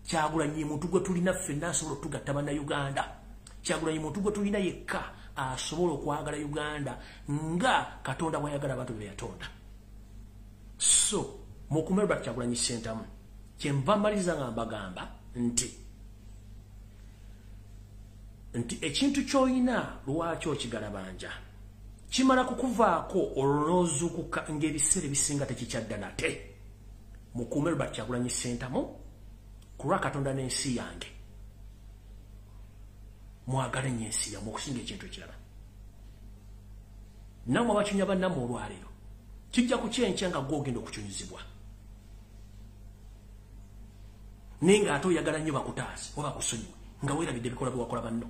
Kyagulanyi muntu gwe tulina ffenna asobola okutugatta bannayuganda. Kyagulanyi muntu gwe tulina yekka asobola okwagala Uganda nga Katonda bw'ayagala abantu be yatonda. So mukumerwa Kyagulanyi sentamu kyenva maliza nga mbagamba nti ekintu ky'olina lwaki okigalabanja kimala kukuvaako olw'ozuukuka ng'ebiseera ebisinga tekikyadda nate. Mukumerwa Kyagulanyi sentamu kulwa Katonda n'ensi yange. Mwagale nnyo ensi yammwe okusinga ekintu ekirala. Nammwe abacunya bannammwe olwaleero kijja kukyenkya nga gw'ogenda okucunyizibwa. Naye ng'ate oyagala nnyo bakutaase oba bakusonyiwe nga weerabidde ebikolwa bye wakola banno.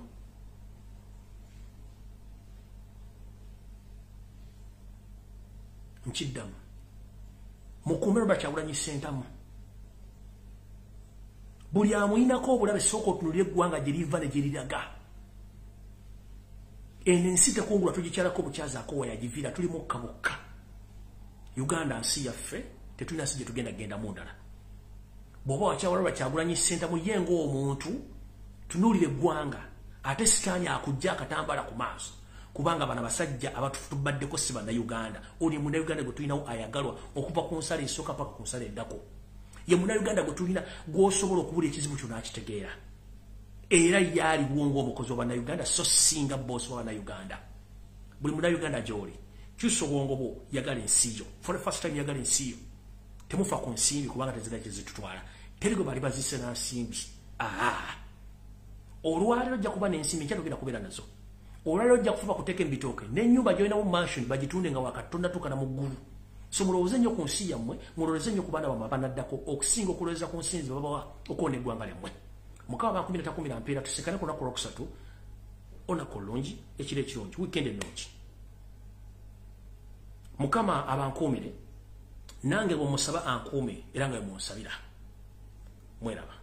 Nkiddamu mukuume Kyagulanyi sentamu. Buli amuyinako obulabe sooka otunulira eggwanga gye liva ne gye liraga. enensi tekungula tugikyalako bukyazako wayagivira tuli mukka bukka Uganda nsi yaffe tetulina nsi gye tugenda genda mu ndala bw'oba wakyawalaba Kyagulanyi ssenta mu yengo omuntu tunuulire eggwanga ate sitaani akujja akatambala ku maaso kubanga bana basajja abatubaddeko si bannayuganda oli munnayuganda gwe tulinawo ayagalwa okuva ku nsala esooka paka ku nsala eddako ye munnayuganda gwe tulina gw'osobola okubula ekizibu kyo n'akitegeera era yaaliwo ng'omukozi w'abannayuganda so singa boosi w'abannayuganda buli munnayuganda gy'oli kyusa obwongo bwo yagala ensi yo for the first time yagala ensi yo temufa ku nsimbi kubanga tezina kye zitutwala terigwe bali bazise na nsimbi olwaliro ojja kuba n'ensimbi nkya togenda kubeera nazo olwaliro ojja kufuba kuteeka embitooke n'ennyumba gy'olinamu mansion bagitunde nga wakatonda tukana mu ggulu so mulowooze nnyo ku nsi yammwe mulowooze nnyo ku baana bammwe abanaddako okusinga okuloweza ku nsinzi babawa okwona eggwanga lyammwe mukama 2010 mpeera tusekane ku lunaku lwokusatu olunaku olulungi ekiro ekirungi weekend ennungi mukama abankuumire nange bwe musaba ankuume era nga bwe munsabira mweraba